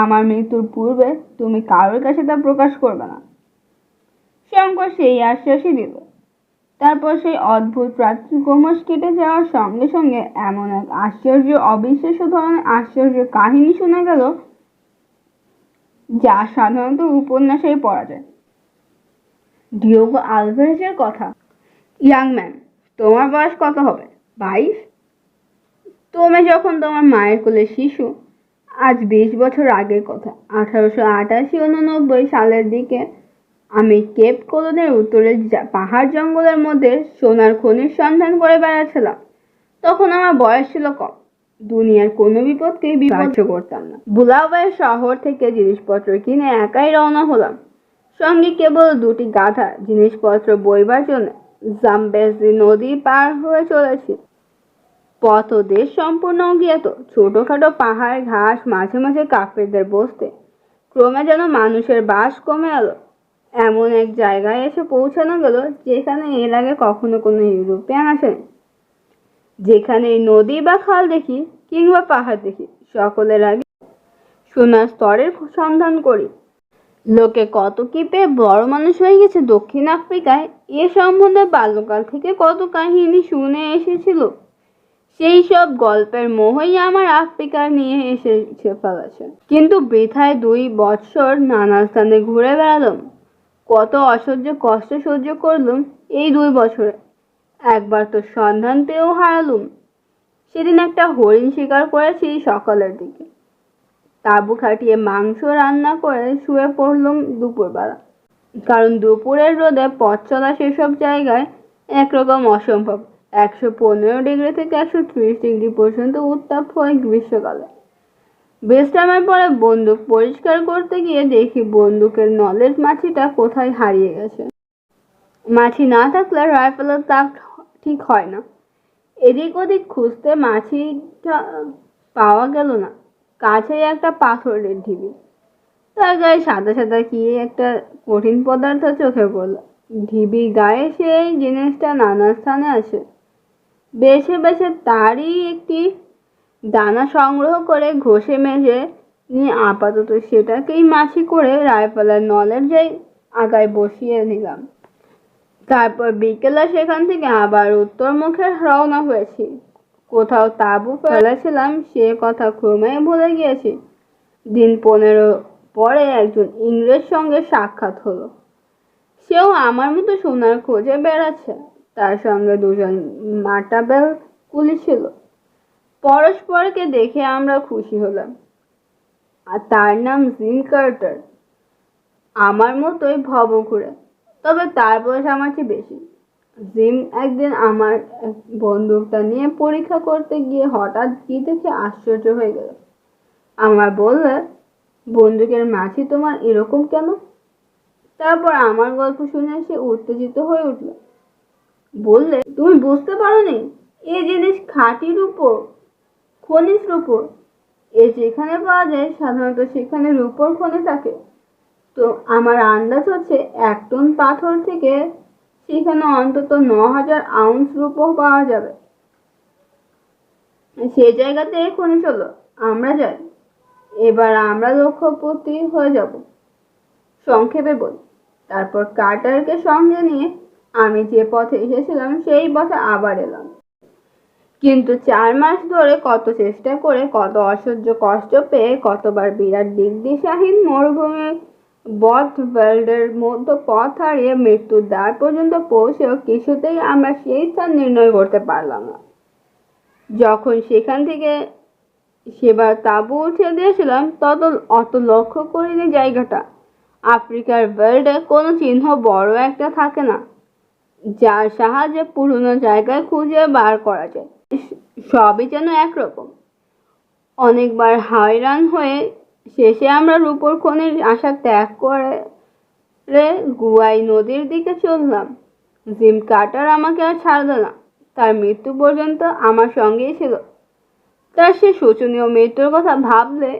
আমার মৃত্যুর পূর্বে তুমি কারোর কাছে তা প্রকাশ করবে না। শঙ্কর সেই আশ্বাসই দিল। তারপর সেই অদ্ভুত রাত্রি ক্রমশ কেটে যাওয়ার সঙ্গে সঙ্গে এমন এক আশ্চর্য অবিশ্বাস্য ধরনের আশ্চর্য কাহিনী শোনা গেল যা সাধারণত উপন্যাসেই পড়া যায়। ডিয়েগো আলভারেজের কথা। ইয়াং ম্যান, তোমার বয়স কত হবে? 22? তুমি যখন তোমার মায়ের কোলে শিশু। আজ 20 বছর আগের কথা। 1888-89 সালের দিকে আমি কেপ কোলনের উত্তরে পাহাড় জঙ্গলের মধ্যে সোনার খনির সন্ধান করে বেড়াচ্ছিলাম। তখন আমার বয়স ছিল কম। দুনিয়ার কোনো বিপদকেই বিভাজ্য করতাম না। বুলাওয়ে শহর থেকে জিনিসপত্র কিনে একাই রওনা হলাম। সঙ্গে কেবল 2টি গাধা জিনিসপত্র বইবার জন্য। জাম্বেজি নদী পার হয়ে চলেছি। পথ ও দেশ সম্পূর্ণ অজ্ঞাত। ছোটখাটো পাহাড়, ঘাস, মাঝে মাঝে কাফেরদের বসতে। ক্রমে যেন মানুষের বাস কমে এলো। এমন এক জায়গায় এসে পৌঁছানো গেল যেখানে এর আগে কখনো কোনো ইউরোপিয়ান আসেনি। যেখানে নদী বা খাল দেখি কিংবা পাহাড় দেখি, সকলের আগে সোনার স্তরের সন্ধান করি। লোকে কত কি পেয়ে বড় মানুষ হয়ে গেছে দক্ষিণ আফ্রিকায়, এ সম্বন্ধে বাল্যকাল থেকে কত কাহিনী শুনে এসেছিল। সেই সব গল্পের মোহই আমার আফ্রিকা নিয়ে এসেছে ফেলেছে। কিন্তু বৃথায় 2 বৎসর নানা স্থানে ঘুরে বেড়ালাম। কত অসহ্য কষ্ট সহ্য করলুম এই 2 বছরে। একবার তো সন্ধান পেয়েও হারালুম। সেদিন একটা হরিণ শিকার করেছি সকালের দিকে। তাঁবু খাটিয়ে মাংস রান্না করে শুয়ে পড়লুম দুপুরবেলা। কারণ দুপুরের রোদে পথ চলা সেসব জায়গায় একরকম অসম্ভব। 115 ডিগ্রি থেকে 130 ডিগ্রি পর্যন্ত উত্তাপ হয় গ্রীষ্মকালে। বিশ্রামের পরে বন্দুক পরিষ্কার করতে গিয়ে দেখি বন্দুকের নলের মাছিটা কোথায় হারিয়ে গেছে। মাছি না থাকলে রাইফেলের তাক ঠিক হয় না। এদিক ওদিক খুঁজতে মাছিটা পাওয়া গেল না। কাছেই একটা পাথরের ঢিবি। তার গায়ে সাদা সাদা কি একটা কঠিন পদার্থ চোখে পড়ল। ঢিবির গায়ে সেই জিনিসটা নানা স্থানে আছে। বেছে বেছে তারই একটি দানা সংগ্রহ করে ঘষে মেজে নিয়ে আপাতত সেটাকেই মাছি করে রাইফেলের নলের আগায় বসিয়ে নিলাম। তারপর বিকেলে সেখান থেকে আবার উত্তর মুখে রওনা হয়েছি। কোথাও তাঁবু ফেলেছিলাম সে কথা ক্রমেই ভুলে গিয়েছি। দিন 15 পরে একজন ইংরেজ সঙ্গে সাক্ষাৎ হলো। সেও আমার মতো সোনার খোঁজে বেড়াচ্ছে। তার সঙ্গে 2জন মাটাবেল কুলি ছিল। পরস্পরকে দেখে আমরা খুশি হলাম। আর তার নাম জিম কার্টার। আমার মতোই ভবঘুরে, তবে তার বয়স আমার চেয়ে বেশি। জিম একদিন আমার বন্দুকটা নিয়ে পরীক্ষা করতে গিয়ে হঠাৎ কি দেখে আশ্চর্য হয়ে গেল। আমার বললে, বন্দুকের মাছি তোমার এরকম কেন? তারপর আমার গল্প শুনে সে উত্তেজিত হয়ে উঠল। বললে, তুমি বুঝতে পারোনি? এ জিনিস খাঁটি রূপোর, খনিজ রূপোর। এ যেখানে পাওয়া যায় সাধারণত সেখানে রূপোর খনি থাকে। তো আমার আন্দাজ হচ্ছে 1 টন পাথর থেকে সেখানে অন্তত 9000 আউন্স রূপো পাওয়া যাবে। সে জায়গাতে খনি চলো, আমরা যাই। এবার আমরা লক্ষ্যপতি হয়ে যাব। সংক্ষেপে বলি, তারপর কার্টারকে সঙ্গে নিয়ে আমি যে পথে এসেছিলাম সেই পথে আবার এলাম। কিন্তু 4 মাস ধরে কত চেষ্টা করে, কত অসহ্য কষ্ট পেয়ে, কতবার বিরাট দিকদিশাহীন মরুভূমি বথভেল্ডের মধ্যে পথ হারিয়ে মৃত্যুর দ্বার পর্যন্ত পৌঁছেও কিছুতেই আমরা সেই স্থান নির্ণয় করতে পারলাম না। যখন সেখান থেকে সেবার তাঁবু উঠে দিয়েছিলাম অত লক্ষ্য করিনি জায়গাটা। আফ্রিকার ভেল্ডে কোনো চিহ্ন বড় একটা থাকে না যার সাহায্যে পুরনো জায়গায় খুঁজে বার করা যায়। সবই যেন একরকম। অনেকবার হয়রান হয়ে শেষে আমরা রূপোর খনির আশা ত্যাগ করে গুয়াই নদীর দিকে চললাম। জিম কার্টার আমাকে আর ছাড়ল না। তার মৃত্যু পর্যন্ত আমার সঙ্গেই ছিল। তার সে শোচনীয় মৃত্যুর কথা ভাবলে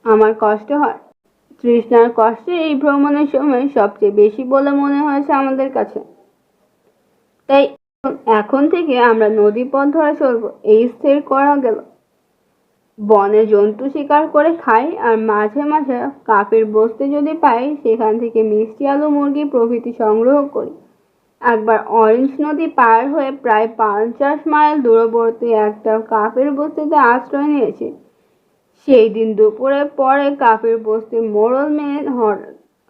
আমার কষ্ট হয়। তৃষ্ণার কষ্টে এই ভ্রমণের সময় সবচেয়ে বেশি বলে মনে হয়েছে আমাদের কাছে। তাই এখন থেকে আমরা নদী পথ ধরে চলবো, এই স্থির করা গেল। বনে জন্তু শিকার করে খাই আর মাঝে মাঝে কাফের বস্তি যদি পাই সেখান থেকে মিষ্টি আলু, মুরগি প্রভৃতি সংগ্রহ করি। একবার অরেঞ্জ নদী পার হয়ে প্রায় 50 মাইল দূরবর্তী একটা কাফের বস্তিতে আশ্রয় নিয়েছি। সেই দিন দুপুরের পরে কাফের বস্তির মোড়ল মেয়ে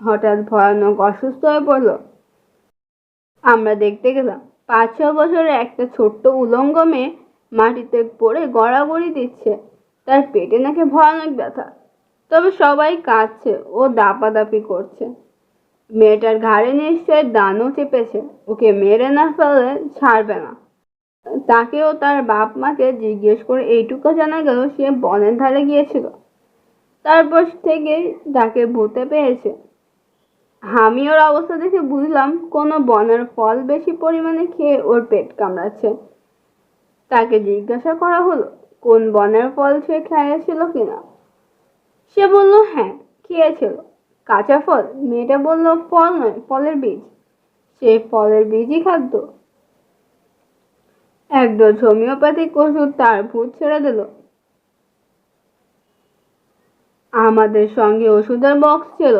হঠাৎ ভয়ানক অসুস্থ হয়ে পড়ল। আমরা দেখতে গেলাম 5-6 বছরের একটা ছোট্ট উলঙ্গ মেয়ে মাটিতে পড়ে গড়াগড়ি দিচ্ছে। তার পেটে নাকি ভয়ানক ব্যথা, তবে সবাই কাঁদছে ও দাপাদাপি করছে। মেয়েটার ঘাড়ে নিশ্চয় দানও চেপেছে, ওকে মেরে না ফেলে ছাড়বে না। তাকে ও তার বাপ মাকে জিজ্ঞেস করে এইটুকু জানা গেল সে বনের ধারে গিয়েছিল, তারপর থেকে তাকে ভূতে পেয়েছে। আমি ওর অবস্থা দেখে বুঝলাম কোনো বনের ফল বেশি পরিমাণে খেয়ে ওর পেট কামড়াচ্ছে। তাকে জিজ্ঞাসা করা হলো কোন বনের ফল সে খেয়েছিল কিনা। সে বলল হ্যাঁ খেয়েছিল। কাঁচা ফল? মেয়েটা বলল ফল নয়, ফলের বীজ। সে ফলের বীজই খাদ্য। এক ডোজ হোমিওপ্যাথিক ওষুধ তার ভূত ছেড়ে দিল। আমাদের সঙ্গে ওষুধের বক্স ছিল।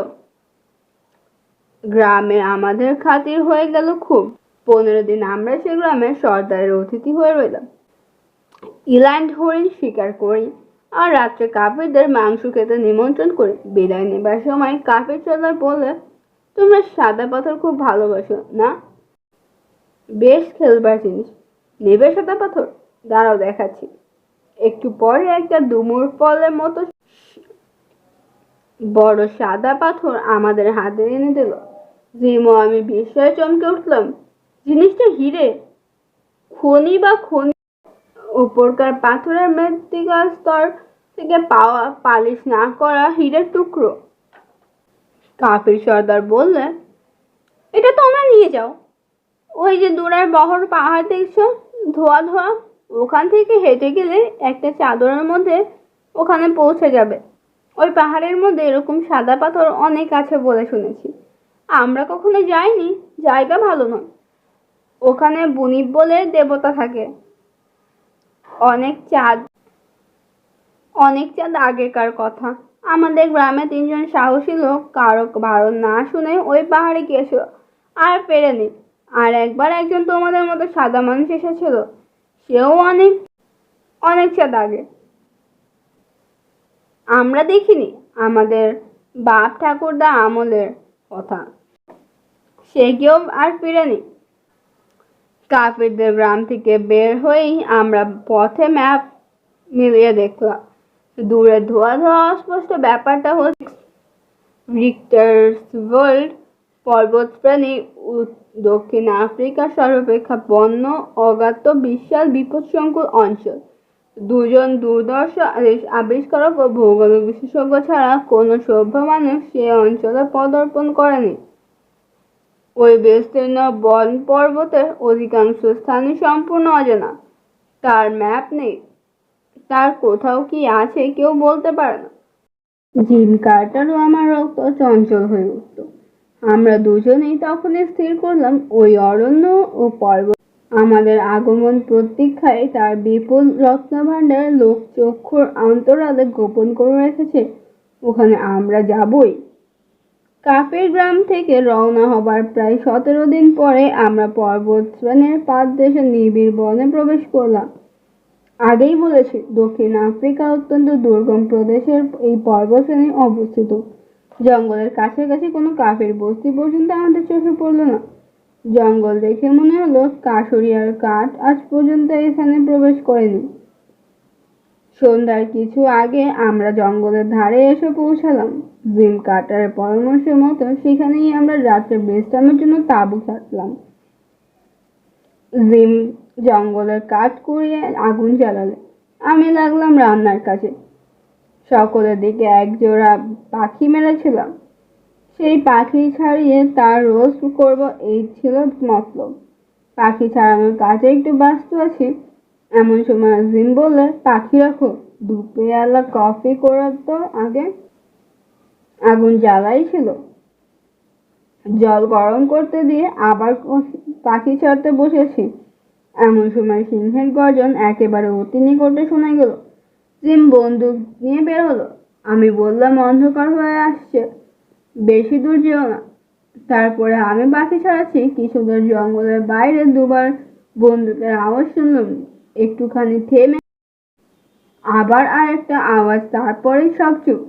গ্রামে আমাদের খাতির হয়ে গেল খুব। 15 দিন আমরা সে গ্রামের সর্দারের অতিথি হয়ে রইলাম। ইল্যান্ড হরিণ শিকার করি আর রাত্রে কাফিরদের মাংস খেতে নিমন্ত্রণ করি। বিদায় নেবার সময় কাফির সর্দার বললে, তোমরা সাদা পাথর খুব ভালোবাসো না? বেশ খেলবার জিনিস। নেবে সাদা পাথর? দাঁড়াও দেখাচ্ছি। একটু পরে একটা ডুমুর ফলের মতো বড় সাদা পাথর আমাদের হাতে এনে দিল। জিম ও আমি বিস্ময়ে চমকে উঠলাম। জিনিসটা হিরে, খনি বা খনি। উপরকার পাথরের মৃত্তিকার স্তর থেকে পাওয়া পালিশ না করা হীরের টুকরো। কাফির সর্দার বললে, এটা তোমরা নিয়ে যাও। ওই যে দূরের বহর পাহাড় দেখছো, ধোয়া ধোয়া, ওখান থেকে হেঁটে গেলে একটা চাদরের মধ্যে ওখানে পৌঁছে যাবে। ওই পাহাড়ের মধ্যে এরকম সাদা পাথর অনেক আছে বলে শুনেছি। আমরা কখনো যাইনি, জায়গা ভালো নয়। ওখানে বুনিপ বলে দেবতা থাকে। অনেক চাঁদ আগেকার কথা। আমাদের গ্রামে 3জন সাহসী লোক কারো বারণ না শুনে ওই পাহাড়ে গিয়েছিল আর ফেরেনি। আর একবার একজন তোমাদের মতো সাদা মানুষ এসেছিল, সেও অনেক অনেক চাঁদ আগে। আমরা দেখিনি, আমাদের বাপ ঠাকুরদা আমলের কথা। সে কেউ আর ফিরেনি। কাফিরদের গ্রাম থেকে বের হয়েই আমরা পথে ম্যাপ মিলিয়ে দেখলাম। দূরে ধোয়া ধোয়া অস্পষ্ট ব্যাপারটা হচ্ছে রিক্টার্স ওয়ার্ল্ড পর্বতশ্রেণী। দক্ষিণ আফ্রিকার সর্বাপেক্ষা বন্য অগাত্য বিশাল বিপদসংকুল অঞ্চল। 2জন দুর্ধর্ষ আবিষ্কারক ও ভৌগোলিক বিশেষজ্ঞ ছাড়া কোনো সভ্য মানুষ সে অঞ্চলে পদার্পণ করেনি। ওই বিস্তীর্ণ বন পর্বতের অধিকাংশ স্থানই সম্পূর্ণ অজানা। তার ম্যাপ নেই, তার কোথাও কি আছে কেউ বলতে পারে না। জিম কার্টার ও আমার রক্ত চঞ্চল হয়ে উঠত। আমরা দুজনেই তখনই স্থির করলাম ওই অরণ্য ও পর্বত আমাদের আগমন প্রতীক্ষায় তার বিপুল রত্নভাণ্ডার লোকচক্ষুর অন্তরালে গোপন করে রেখেছে। ওখানে আমরা যাবই। কাফের গ্রাম থেকে রওনা হবার প্রায় 17 দিন পরে আমরা পর্বত শ্রেণীর পাদদেশে নিবিড় বনে প্রবেশ করলাম। আগেই বলেছি, দক্ষিণ আফ্রিকার অত্যন্ত দুর্গম প্রদেশের এই পর্বতশ্রেণী অবস্থিত। জঙ্গলের কাছাকাছি কোনো কাফের বস্তি পর্যন্ত আমাদের চোখে পড়ল না। জঙ্গল দেখে মনে হলো কাশুরিয়ার কাঠ আজ পর্যন্ত এখানে প্রবেশ করেনি। সন্ধ্যার কিছু আগে আমরা জঙ্গলের ধারে এসে পৌঁছালাম। জিম কার্টারের পরামর্শ মতো সেখানেই আমরা রাত্রে বিশ্রামের জন্য তাঁবু খাটলাম। জিম জঙ্গলের কাঠ কুড়িয়ে আগুন জ্বালালে, আমি লাগলাম রান্নার কাজে। সকলের দিকে একজোড়া পাখি মেরেছিলাম। সেই পাখি ছাড়িয়ে তার রোস্ট করব, এই ছিল মতলব। পাখি ছাড়ানোর কাজে একটু ব্যস্ত আছি, এমন সময় জিম বললে, পাখি রাখো, 2 পেয়ালা কফি করে তো আগে। আগুন জ্বালাই ছিল। জল গরম করতে দিয়ে আবার পাখি ছাড়তে বসেছি। এমন সময় সিংহের গর্জন একেবারে অতি নিকটে শোনা গেল। জিম বন্দুক নিয়ে বের হলো। আমি বললাম, অন্ধকার হয়ে আসছে, বেশি দূর যেও না। তারপরে আমি পাখি ছাড়াচ্ছি, কিছু দূর জঙ্গলের বাইরে দুবার বন্দুকের আওয়াজ শুনলাম। একটুখানি থেমে আবার আরেকটা আওয়াজ, তারপরেই সব চুপ।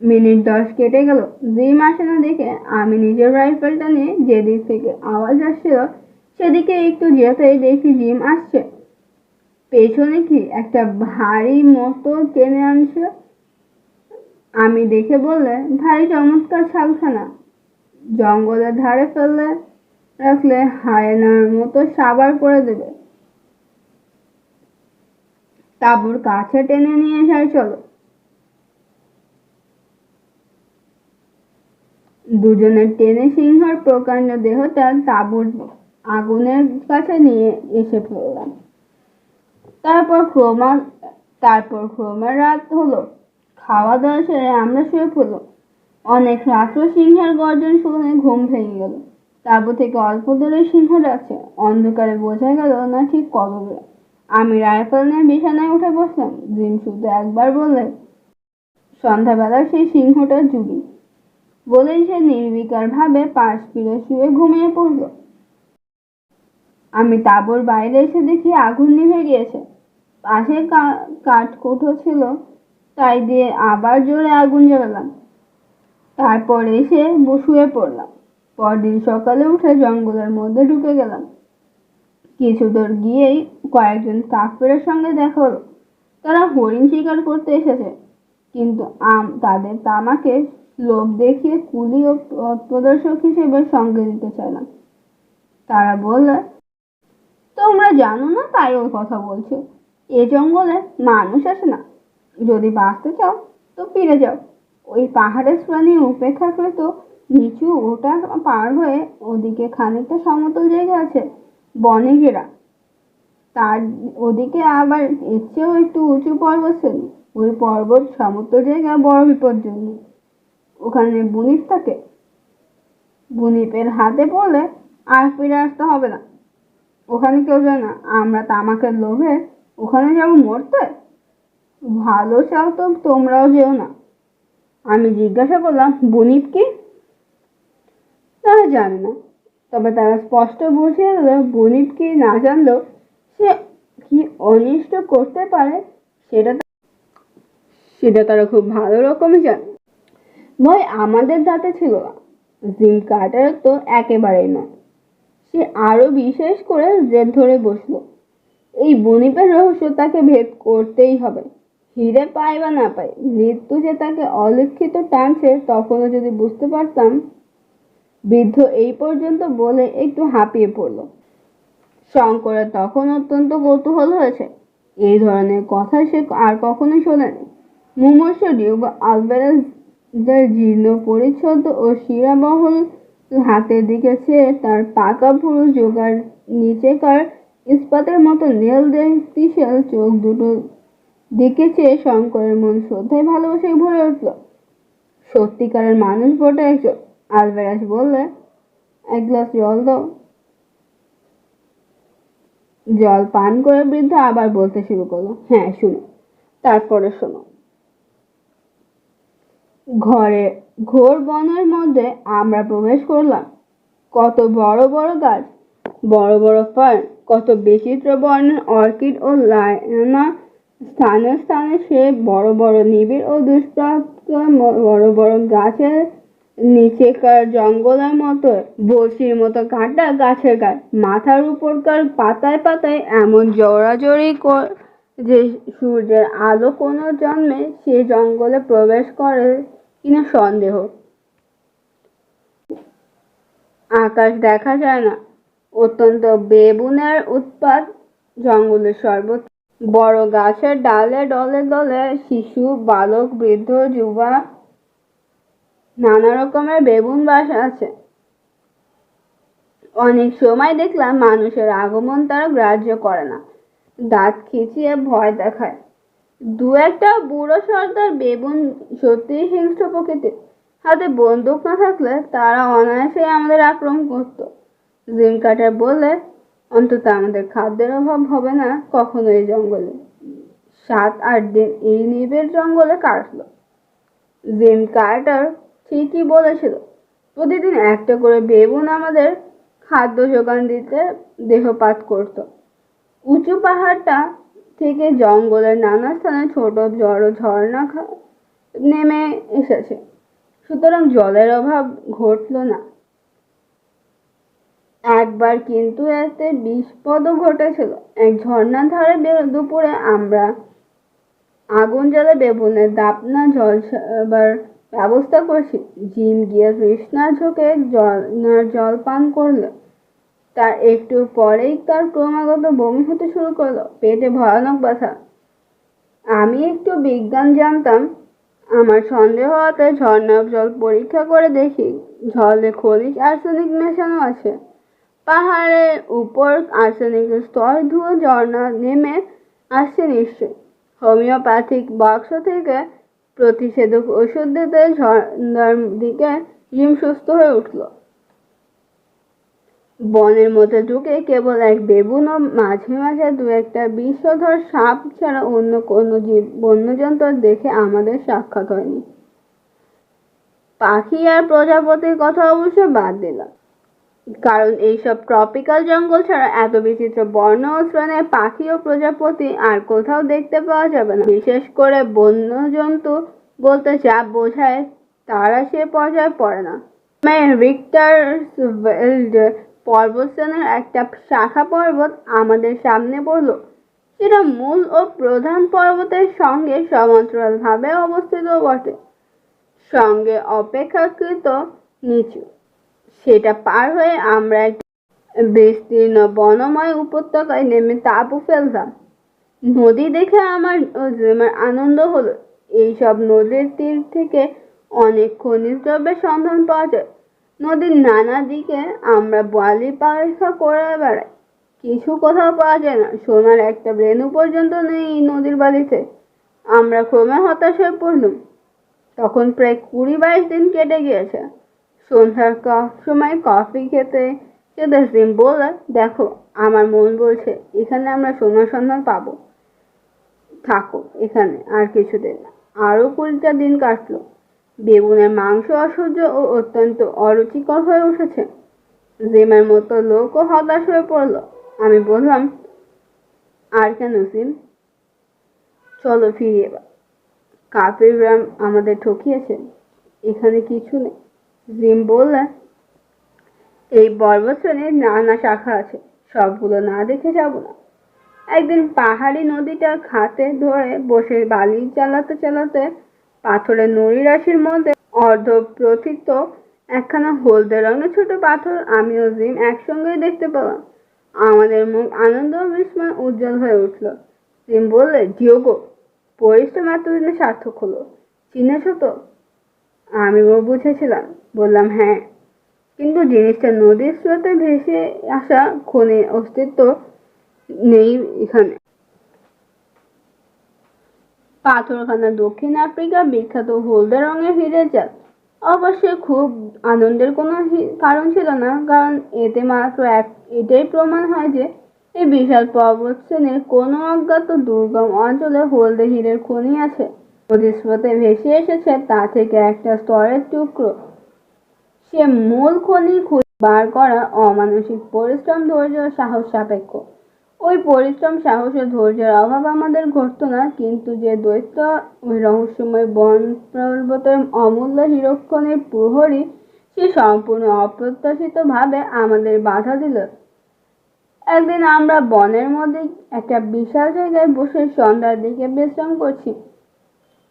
মিনিট 10 কেটে গেল। জিম আসে না দেখে আমি নিজের রাইফেলটা নিয়ে যেদিক থেকে আওয়াজ আসছিল সেদিকে একটু যেতেই দেখি জিম আসছে। পেছনে কি একটা ভারী মতো টেনে আনছে। আমি দেখে বললে, ভারী চমৎকার ছালখানা, জঙ্গলের ধারে ফেললে রাখলে হায়নার মতো সাবার করে দেবে। তাবুর কাছে টেনে নিয়ে যায়, চলো। দুজনের টেনে সিংহর প্রকাণ্ড দেহটা তাঁবুর আগুনের কাছে নিয়ে এসে পড়লাম। তারপর ক্রমে রাত হলো। খাওয়া দাওয়া সেরে আমরা শুয়ে পড়লাম। অনেক রাত্র সিংহের গর্জন শুনে ঘুম ভেঙে গেল। তাঁবু থেকে অল্প দূরে সিংহ ডাকছে, অন্ধকারে বোঝা গেল না ঠিক কত দূরে। আমি রাইফেল নিয়ে বিছানায় উঠে বসলাম। জিম শুধু একবার বললে, সন্ধ্যাবেলা সেই সিংহটা জুড়ি, বলেই সে নির্বিকার ভাবে পাশ ফিরে শুয়ে ঘুমিয়ে পড়ল। আমি তাঁবুর বাইরে এসে দেখি আগুন নিভে গিয়েছে। পাশে কাঠকুঠো ছিল, তাই দিয়ে আবার জোরে আগুন জ্বালালাম। তারপর এসে শুয়ে পড়লাম। পরদিন সকালে উঠে জঙ্গলের মধ্যে ঢুকে গেলাম। কিছু দূর গিয়েই কয়েকজন কাফেরের সঙ্গে দেখা হলো। তারা হরিণ শিকার করতে এসেছে, কিন্তু তাদের তামাকে লোভ দেখিয়ে কুলি ও প্রদর্শক হিসেবে সঙ্গে নিতে চাইলাম। তারা বললে, তোমরা জানো না তাই ওই কথা বলছো। এ জঙ্গলে মানুষ আসে না। যদি বাঁচতে চাও তো ফিরে যাও। ওই পাহাড়ের প্রাণী উপেক্ষাকৃত নিচু ওটা পার হয়ে ওদিকে খানিকটা সমতল জায়গা আছে, বনে ঘেরা। তার ওদিকে আবার এর চেয়েও একটু উঁচু পর্বত শ্রেণী। ওই পর্বত সমতল জায়গা বড় বিপজ্জনক। ওখানে বুনিপ থাকে। বুনিপের হাতে পড়লে আর ফিরে আসতে হবে না। ওখানে কেউ যায় না। আমরা তামাকের লোভে ওখানে যাবো মরতে? ভালো চাও তো তোমরাও যেও না। আমি জিজ্ঞাসা করলাম, বুনিপ কি? তারা জানে না, তবে তারা স্পষ্ট বুঝিয়ে দিল বুনিপ কি না জানলেও সে কি অনিষ্ট করতে পারে সেটা তারা খুব ভালো রকমই জানে। ভয় আমাদের দাঁতে ছিল না, জিম কার্টার তো একেবারেই নয়। সে আরো বিশেষ করে জেদ ধরে বসলো। এই বুনিপের রহস্য তাকে ভেদ করতেই হবে। হিরে পায় বা না পায়, মৃত্যু যে তাকে অলিখিত টানছে তখনও যদি বুঝতে পারতাম। বৃদ্ধ এই পর্যন্ত বলে একটু হাঁপিয়ে পড়ল। শঙ্করের তখন অত্যন্ত কৌতূহল হয়েছে। এই ধরনের কথা সে আর কখনোই শোনেনি। মুমূর্ষ ডিউগো আলভারেজের জীর্ণ পরিচ্ছদ ও শিরাবহল হাতের দিকে চেয়ে তার পাকা ভুরু জোগাড় নিচেকার ইস্পাতের মতো নীল দৃষ্টিশীল চোখ দুটো দিকে চেয়ে শঙ্করের মন শ্রদ্ধায় ভালোবাসায় ভরে উঠল। সত্যিকারের মানুষ বটে একজন। আলভারেজ বললে, এক গ্লাস জল দাও। জল পান করে বৃদ্ধ আবার বলতে শুরু করলো, হ্যাঁ শুনো। তারপরে শোনো। ঘোর বনের মধ্যে আমরা প্রবেশ করলাম। কত বড় বড় গাছ, বড় বড় ফার্ন, কত বিচিত্র বর্ণের অর্কিড ও লায়না। স্থানে স্থানে সে বড় বড় নিবিড় ও দুষ্প্রাপ্ত বড় বড় গাছের নিচেকার জঙ্গলের মতো বড়শির মতো কাটা গাছের গাছ, মাথার উপরকার পাতায় পাতায় এমন জড়াজড়ি যে সূর্যের আলো কোনো জন্মে সে জঙ্গলে প্রবেশ করে কিনা সন্দেহ। আকাশ দেখা যায় না। অত্যন্ত বেবুনের উৎপাত। জঙ্গলের সর্বত্র বড় গাছের ডালে ডলে ডলে শিশু, বালক, বৃদ্ধ, যুবা, নানা রকমের বেবুন বাস আছে। অনেক সময় দেখলাম মানুষের আগমন তারা গ্রাহ্য করে না, দাঁত খিচিয়ে ভয় দেখায়। দু একটা বুড়ো সর্দার বেবুন সত্যিই হিংস্র প্রকৃতির। হাতে বন্দুক না থাকলে তারা অনায়াসে আমাদের আক্রমণ করত। জিম কার্টার বললে, অন্তত আমাদের খাদ্যের অভাব হবে না কখনো এই জঙ্গলে। 7-8 দিন এই নিবিড় জঙ্গলে কাটলো। জিম কার্টার ঠিকই বলেছিল, প্রতিদিন একটা করে বেবুন আমাদের খাদ্য যোগান দিতে দেহপাত করত। উঁচু পাহাড়টা থেকে জঙ্গলের নানা স্থানে ছোট বড় ঝর্ণা নেমে এসেছে, সুতরাং জলের অভাব ঘটল না। একবার কিন্তু এতে বিপদও ঘটেছিল। এক ঝর্ণার ধারে দুপুরে আমরা আগুন জ্বালে বেবুনের দাপনা জলসাবার ব্যবস্থা করছি। জিম গিয়ে তৃষ্ণার ঝোঁকে জল পান করলো। তার একটু পরেই তার ক্রমাগত বমি হতে শুরু করলো, পেটে ভয়ানক ব্যথা। আমি একটু বিজ্ঞান জানতাম, আমার সন্দেহ হতে ঝর্ণার জল পরীক্ষা করে দেখি জলে খনিজ আর্সেনিক মেশানো আছে। পাহাড়ের উপর আর্সেনিকের স্তর ধুয়ে ঝর্ণা নেমে আসছে নিশ্চয়। হোমিওপ্যাথিক বাক্স থেকে প্রতিষেধক ওষুধ দিতে ঝর্ণার দিকে জিম সুস্থ হয়ে উঠল। বনের মধ্যে ঢুকে কেবল এক বেবুন ও মাঝে মাঝে দু একটা বিষধর সাপ ছাড়া অন্য কোনো বন্যজন্তু দেখে আমাদের সাক্ষাৎ হয়নি। পাখি আর প্রজাপতির কথা অবশ্য বাদ দিলাম, কারণ এইসব ট্রপিক্যাল জঙ্গল ছাড়া এত বিচিত্র বর্ণ ও শ্রেণীর পাখি ও প্রজাপতি আর কোথাও দেখতে পাওয়া যাবে না। বিশেষ করে বন্যজন্তু বলতে যা বোঝায় তারা সে পর্যায়ে পড়ে না। রিক্টারসভেল্ড পর্বতশ্রেণীর একটা শাখা পর্বত আমাদের সামনে পড়লো। সেটা মূল ও প্রধান পর্বতের সঙ্গে সমান্তরালভাবে অবস্থিত বটে, সঙ্গে অপেক্ষাকৃত নিচু। সেটা পার হয়ে আমরা একটা বিস্তীর্ণ বনময় উপত্যকায় নেমে তাঁবু ফেললাম। নদী দেখে আমার আনন্দ হলো। এইসব নদীর তীর থেকে অনেক খনিজ দ্রব্যের সন্ধান পাওয়া যায়। নদীর নানা দিকে আমরা বালি পরীক্ষা করে বেড়াই, কিছু কোথাও পাওয়া যায় না। সোনার একটা রেণু পর্যন্ত নেই এই নদীর বালিতে। আমরা ক্রমে হতাশ হয়ে পড়লুম। তখন প্রায় 20-22 দিন কেটে গিয়েছে। সন্ধ্যার সময় কফি খেতে খেতে জিম বলল, দেখো, আমার মন বলছে এখানে আমরা সোনার সন্ধান পাবো। থাকো এখানে আর কিছুদিন। আরো 20টা দিন কাটলো। বেবুনের মাংস অসহ্য ও অত্যন্ত অরুচিকর হয়ে উঠেছে। জিমের মতো লোকও হতাশ হয়ে পড়ল। আমি বললাম, আর কেন জিম, চলো ফিরি এবার। কাফির গ্রাম আমাদের ঠকিয়েছে, এখানে কিছু নেই। জিম বললে, এই পর্বত শ্রেণীর নানা শাখা আছে, সবগুলো না দেখে যাব না। একদিন পাহাড়ি নদীটার খাতে ধরে বসে বালি চালাতে চালাতে পাথরের নুড়ি রাশির মধ্যে অর্ধপ্রথিত একখানা হলদে রঙের ছোট পাথর আমি ও জিম একসঙ্গেই দেখতে পেলাম। আমাদের মুখ আনন্দ ও বিস্ময় উজ্জ্বল হয়ে উঠল। জিম বললে, ডিওগো, পরিশ্রম এতদিনে সার্থক হলো। চিনেছ তো? আমি বুঝেছিলাম। বললাম, হ্যাঁ, কিন্তু জিনিসটা নদীর স্রোতে ভেসে আসা খনির অস্তিত্ব নেই এখানে। পাথরখানা দক্ষিণ আফ্রিকার বিখ্যাত হলদে রঙের হীরের জাত। অবশ্যই খুব আনন্দের কোনো কারণ ছিল না, কারণ এতে মাত্র এটাই প্রমাণ হয় যে এই বিশাল পর্বত শ্রেণীর কোনো অজ্ঞাত দুর্গম অঞ্চলে হলদে হীরের খনি আছে। নদীর স্রোতে ভেসে এসেছে তা থেকে একটা স্তরের টুকরো। সে মূল খনি খুঁজে বার করা অমানসিক পরিশ্রম, ধৈর্য ও সাহস সাপেক্ষ। ওই পরিশ্রম, সাহস ও ধৈর্যের অভাব আমাদের ঘটতো না, কিন্তু যে দৈত্য ওই রহস্যময় বন পর্বতের অমূল্য হীরকখনির প্রহরী, সে সম্পূর্ণ অপ্রত্যাশিতভাবে আমাদের বাধা দিল। একদিন আমরা বনের মধ্যে একটা বিশাল জায়গায় বসে সন্ধ্যার দিকে বিশ্রাম করছি।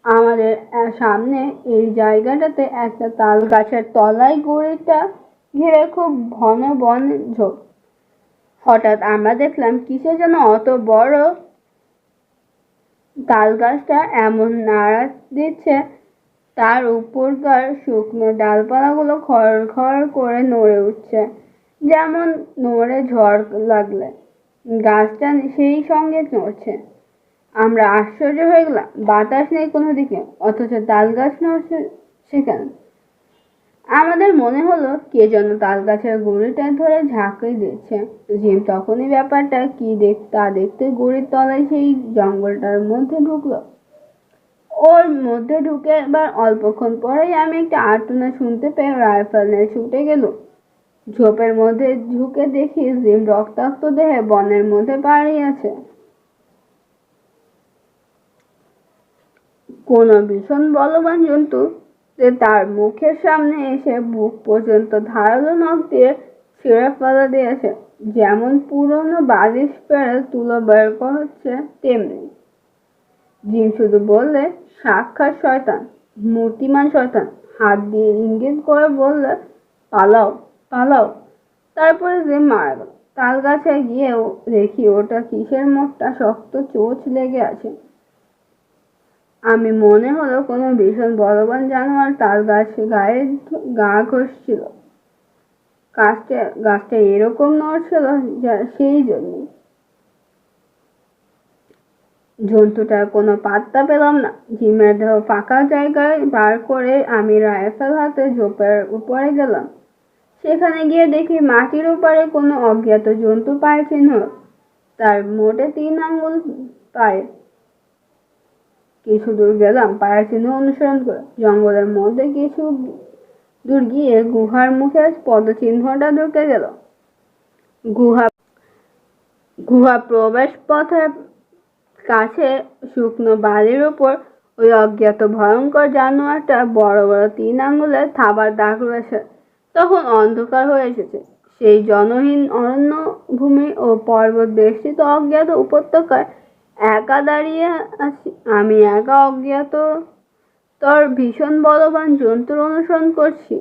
আমাদের সামনে এই জায়গাটাতে একটা তাল গাছের তলায় গুড়িটা ঘিরে খুব ঘন বন ঝোপ। হঠাৎ আমরা দেখলাম কিসে যেন অত বড় তাল গাছটা এমন নাড়া দিচ্ছে, তার উপরকার শুকনো ডালপালাগুলো খড় খড় করে নড়ে উঠছে, যেমন নড়ে ঝড় লাগলে গাছটা সেই সঙ্গে নড়ছে। আমরা আশ্চর্য হয়ে গেলাম। বাতাস নেই কোনো দিকে, অথচ তাল গাছ নড়ছে সেখানে। আমাদের মনে হলো কে যেন তাল গাছের গুঁড়িটা ধরে ঝাঁকিয়ে দিচ্ছে। জিম তখনই ব্যাপারটা কি তা দেখতে গুঁড়ির তলায় সেই জঙ্গলটার মধ্যে ঢুকলো। ওর মধ্যে ঢুকে এবার অল্পক্ষণ পরেই আমি একটা আর্তনা শুনতে পেয়ে রাইফেল নিয়ে ছুটে গেল। ঝোপের মধ্যে ঝুঁকে দেখি জিম রক্তাক্ত দেহে বনের মধ্যে পাড়িয়ে আছে। কোনো ভীষণ বলবান জন্তু যে তার মুখের সামনে এসে বুক পর্যন্ত ধারালো নখ দিয়ে ছিঁড়ে ফেলে দিয়েছে। যেমন পুরনো বালিশ পেড়ে তুলো বের হচ্ছে তেমনি। জিম শুধু বললে, সাক্ষাৎ শয়তান, মূর্তিমান শয়তান। হাত দিয়ে ইঙ্গিত করে বললে, পালাও পালাও। তারপরে জিম মারা গেল। তাল গাছে গিয়েও দেখি ওটা কিসের মোটা শক্ত চোঁচ লেগে আছে। আমি মনে হলো কোনো ভীষণ বলবান জানোয়ার তাল গায়ে গা ঘষছিল। গাছটা এরকম নড়ছিল সেই জন্যই। জন্তুটার কোনো পাত্তা পেলাম না। জিমের দেহ ফাঁকা জায়গায় বার করে আমি রাইফেল হাতে ঝোপের উপরে গেলাম। সেখানে গিয়ে দেখি মাটির উপরে কোনো অজ্ঞাত জন্তুর পায়ের চিহ্ন। তার মোটে 3 আঙ্গুল পায়ে। কিছু দূর গেলাম পায়ের চিহ্ন অনুসরণ করে। জঙ্গলের মধ্যে কিছু দূর গিয়ে গুহার মুখে পদচিহ্নটা ঢুকে গেল। গুহা প্রবেশ পথের কাছে শুকনো বালির উপর ওই অজ্ঞাত ভয়ঙ্কর জানোয়ারটা বড় বড় 3 আঙ্গুলের থাবার দাগ রয়েছে। তখন অন্ধকার হয়ে এসেছে। সেই জনহীন অরণ্য ভূমি ও পর্বত বেষ্টিত অজ্ঞাত উপত্যকায় একা দাঁড়িয়ে আছি। আমি একা অজ্ঞাত তোর ভীষণ বলবান জন্তুর অনুসরণ করছি।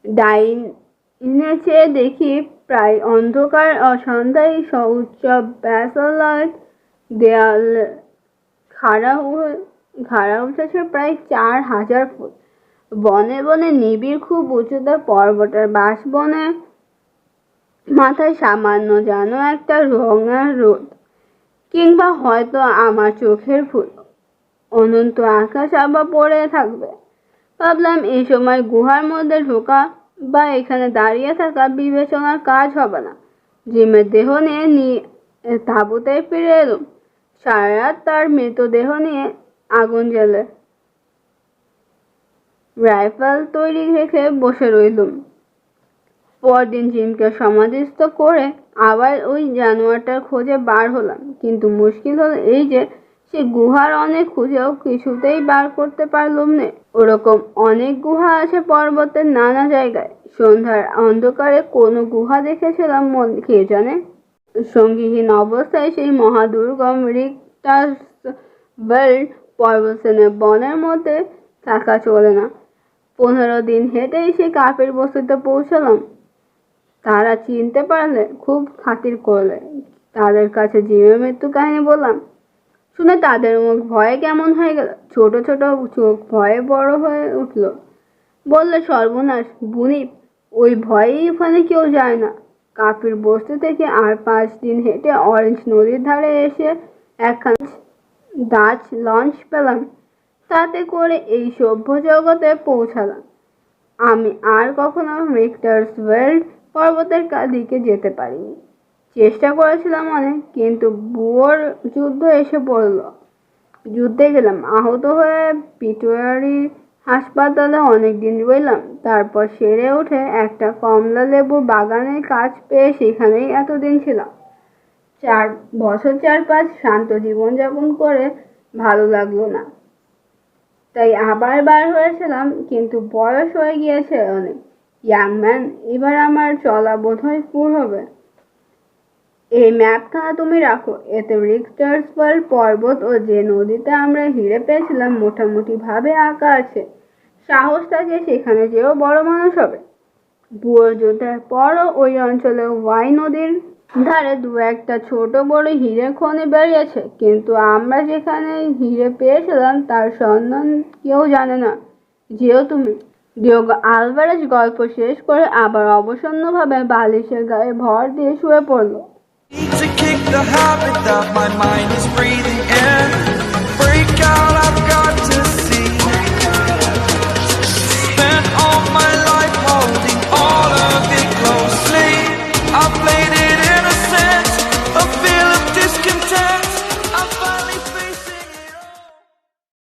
ডাইনে চেয়ে দেখি প্রায় অন্ধকার অসন্ধ্যায় উচ্চ ব্যাসাল্ট দেয়াল খাড়া উঠেছে প্রায় 4000 ফুট। বনে বনে নিবিড় খুব উঁচুতে পর্বতের বাঁশবনে মাথায় সামান্য যেন একটা রঙা রোদ, কিংবা হয়তো আমার চোখের ভুল। অনন্ত আকাশ আবার পড়ে থাকবে। ভাবলাম এই সময় গুহার মধ্যে ঢোকা বা এখানে দাঁড়িয়ে থাকা বিবেচনার কাজ হবে না। জিমের দেহ নিয়ে তাঁবুতে ফিরে এলুম। সারা রাত তার মৃতদেহ নিয়ে আগুন জ্বেলে রাইফেল তৈরি রেখে বসে রইলুম। পরদিন জিমকে সমাধিস্থ করে আবার ওই জানোয়ারটার খোঁজে বার হলাম। কিন্তু মুশকিল হলো এই যে সে গুহার অনেক খুঁজেও কিছুতেই বার করতে পারলুম না। ওরকম অনেক গুহা আছে পর্বতের নানা জায়গায়। সন্ধ্যার অন্ধকারে কোনো গুহা দেখেছিলাম কে জানে। সঙ্গীহীন অবস্থায় সেই মহাদুর্গম রিক্টাসভেল্ড পর্বতশ্রেণীর বনের মধ্যে থাকা চলে না। 15 দিন হেঁটেই সেই কাফির বস্তিতে পৌঁছালাম। তারা চিনতে পারলে খুব খাতির করলে। তাদের কাছে জিমের মৃত্যু কাহিনী বললাম। শুনে তাদের মুখ ভয়ে কেমন হয়ে গেল। ছোট ছোট চোখ ভয়ে বড় হয়ে উঠল। বললে, সর্বনাশ বুনি, ওই ভয়েই ওখানে কেউ যায় না। কাফির বস্তি থেকে আর 5 দিন হেঁটে অরেঞ্জ নদীর ধারে এসে একখানা ডাচ লঞ্চ পেলাম। তাতে করে এই সভ্য জগতে পৌঁছালাম। আমি আর কখনো রিক্টাসভেল্ড পর্বতের দিকে যেতে পারিনি। চেষ্টা করেছিলাম অনেক, কিন্তু বুয়োর যুদ্ধ এসে পড়ল। যুদ্ধে গেলাম, আহত হয়ে পিটুয়ারি হাসপাতালে অনেকদিন রইলাম। তারপর সেরে উঠে একটা কমলা লেবুর বাগানের কাজ পেয়ে সেখানেই এতদিন ছিলাম। 4 বছর 4-5 শান্ত জীবনযাপন করে ভালো লাগলো না, তাই আবার বার হয়েছিলাম। কিন্তু বয়স হয়ে গিয়েছে অনেক। ইয়াং ম্যান, এবার আমার চলা বোধহয় পুর হবে। এই ম্যাপখানা তুমি রাখো। এতে রিক্টাসভেল্ড পর্বত ও যে নদীতে আমরা হিরে পেয়েছিলাম মোটামুটি ভাবে আঁকা আছে। সাহস থাকে সেখানে যেও বড় মানুষ হবে। বুয়োর যুদ্ধের পরও ওই অঞ্চলে ওয়াই নদীর ধারে 2-1টা ছোট বড় হিরে খনি বেরিয়েছে, কিন্তু আমরা যেখানে হিরে পেয়েছিলাম তার সন্ধান কেউ জানে না। যেও তুমি। ডিয়েগো আলভারেজ গল্প শেষ করে আবার অবসন্নভাবে বালিশের গায়ে ভর দিয়ে শুয়ে পড়ল। To kick the habit that my mind is breathing in. Break out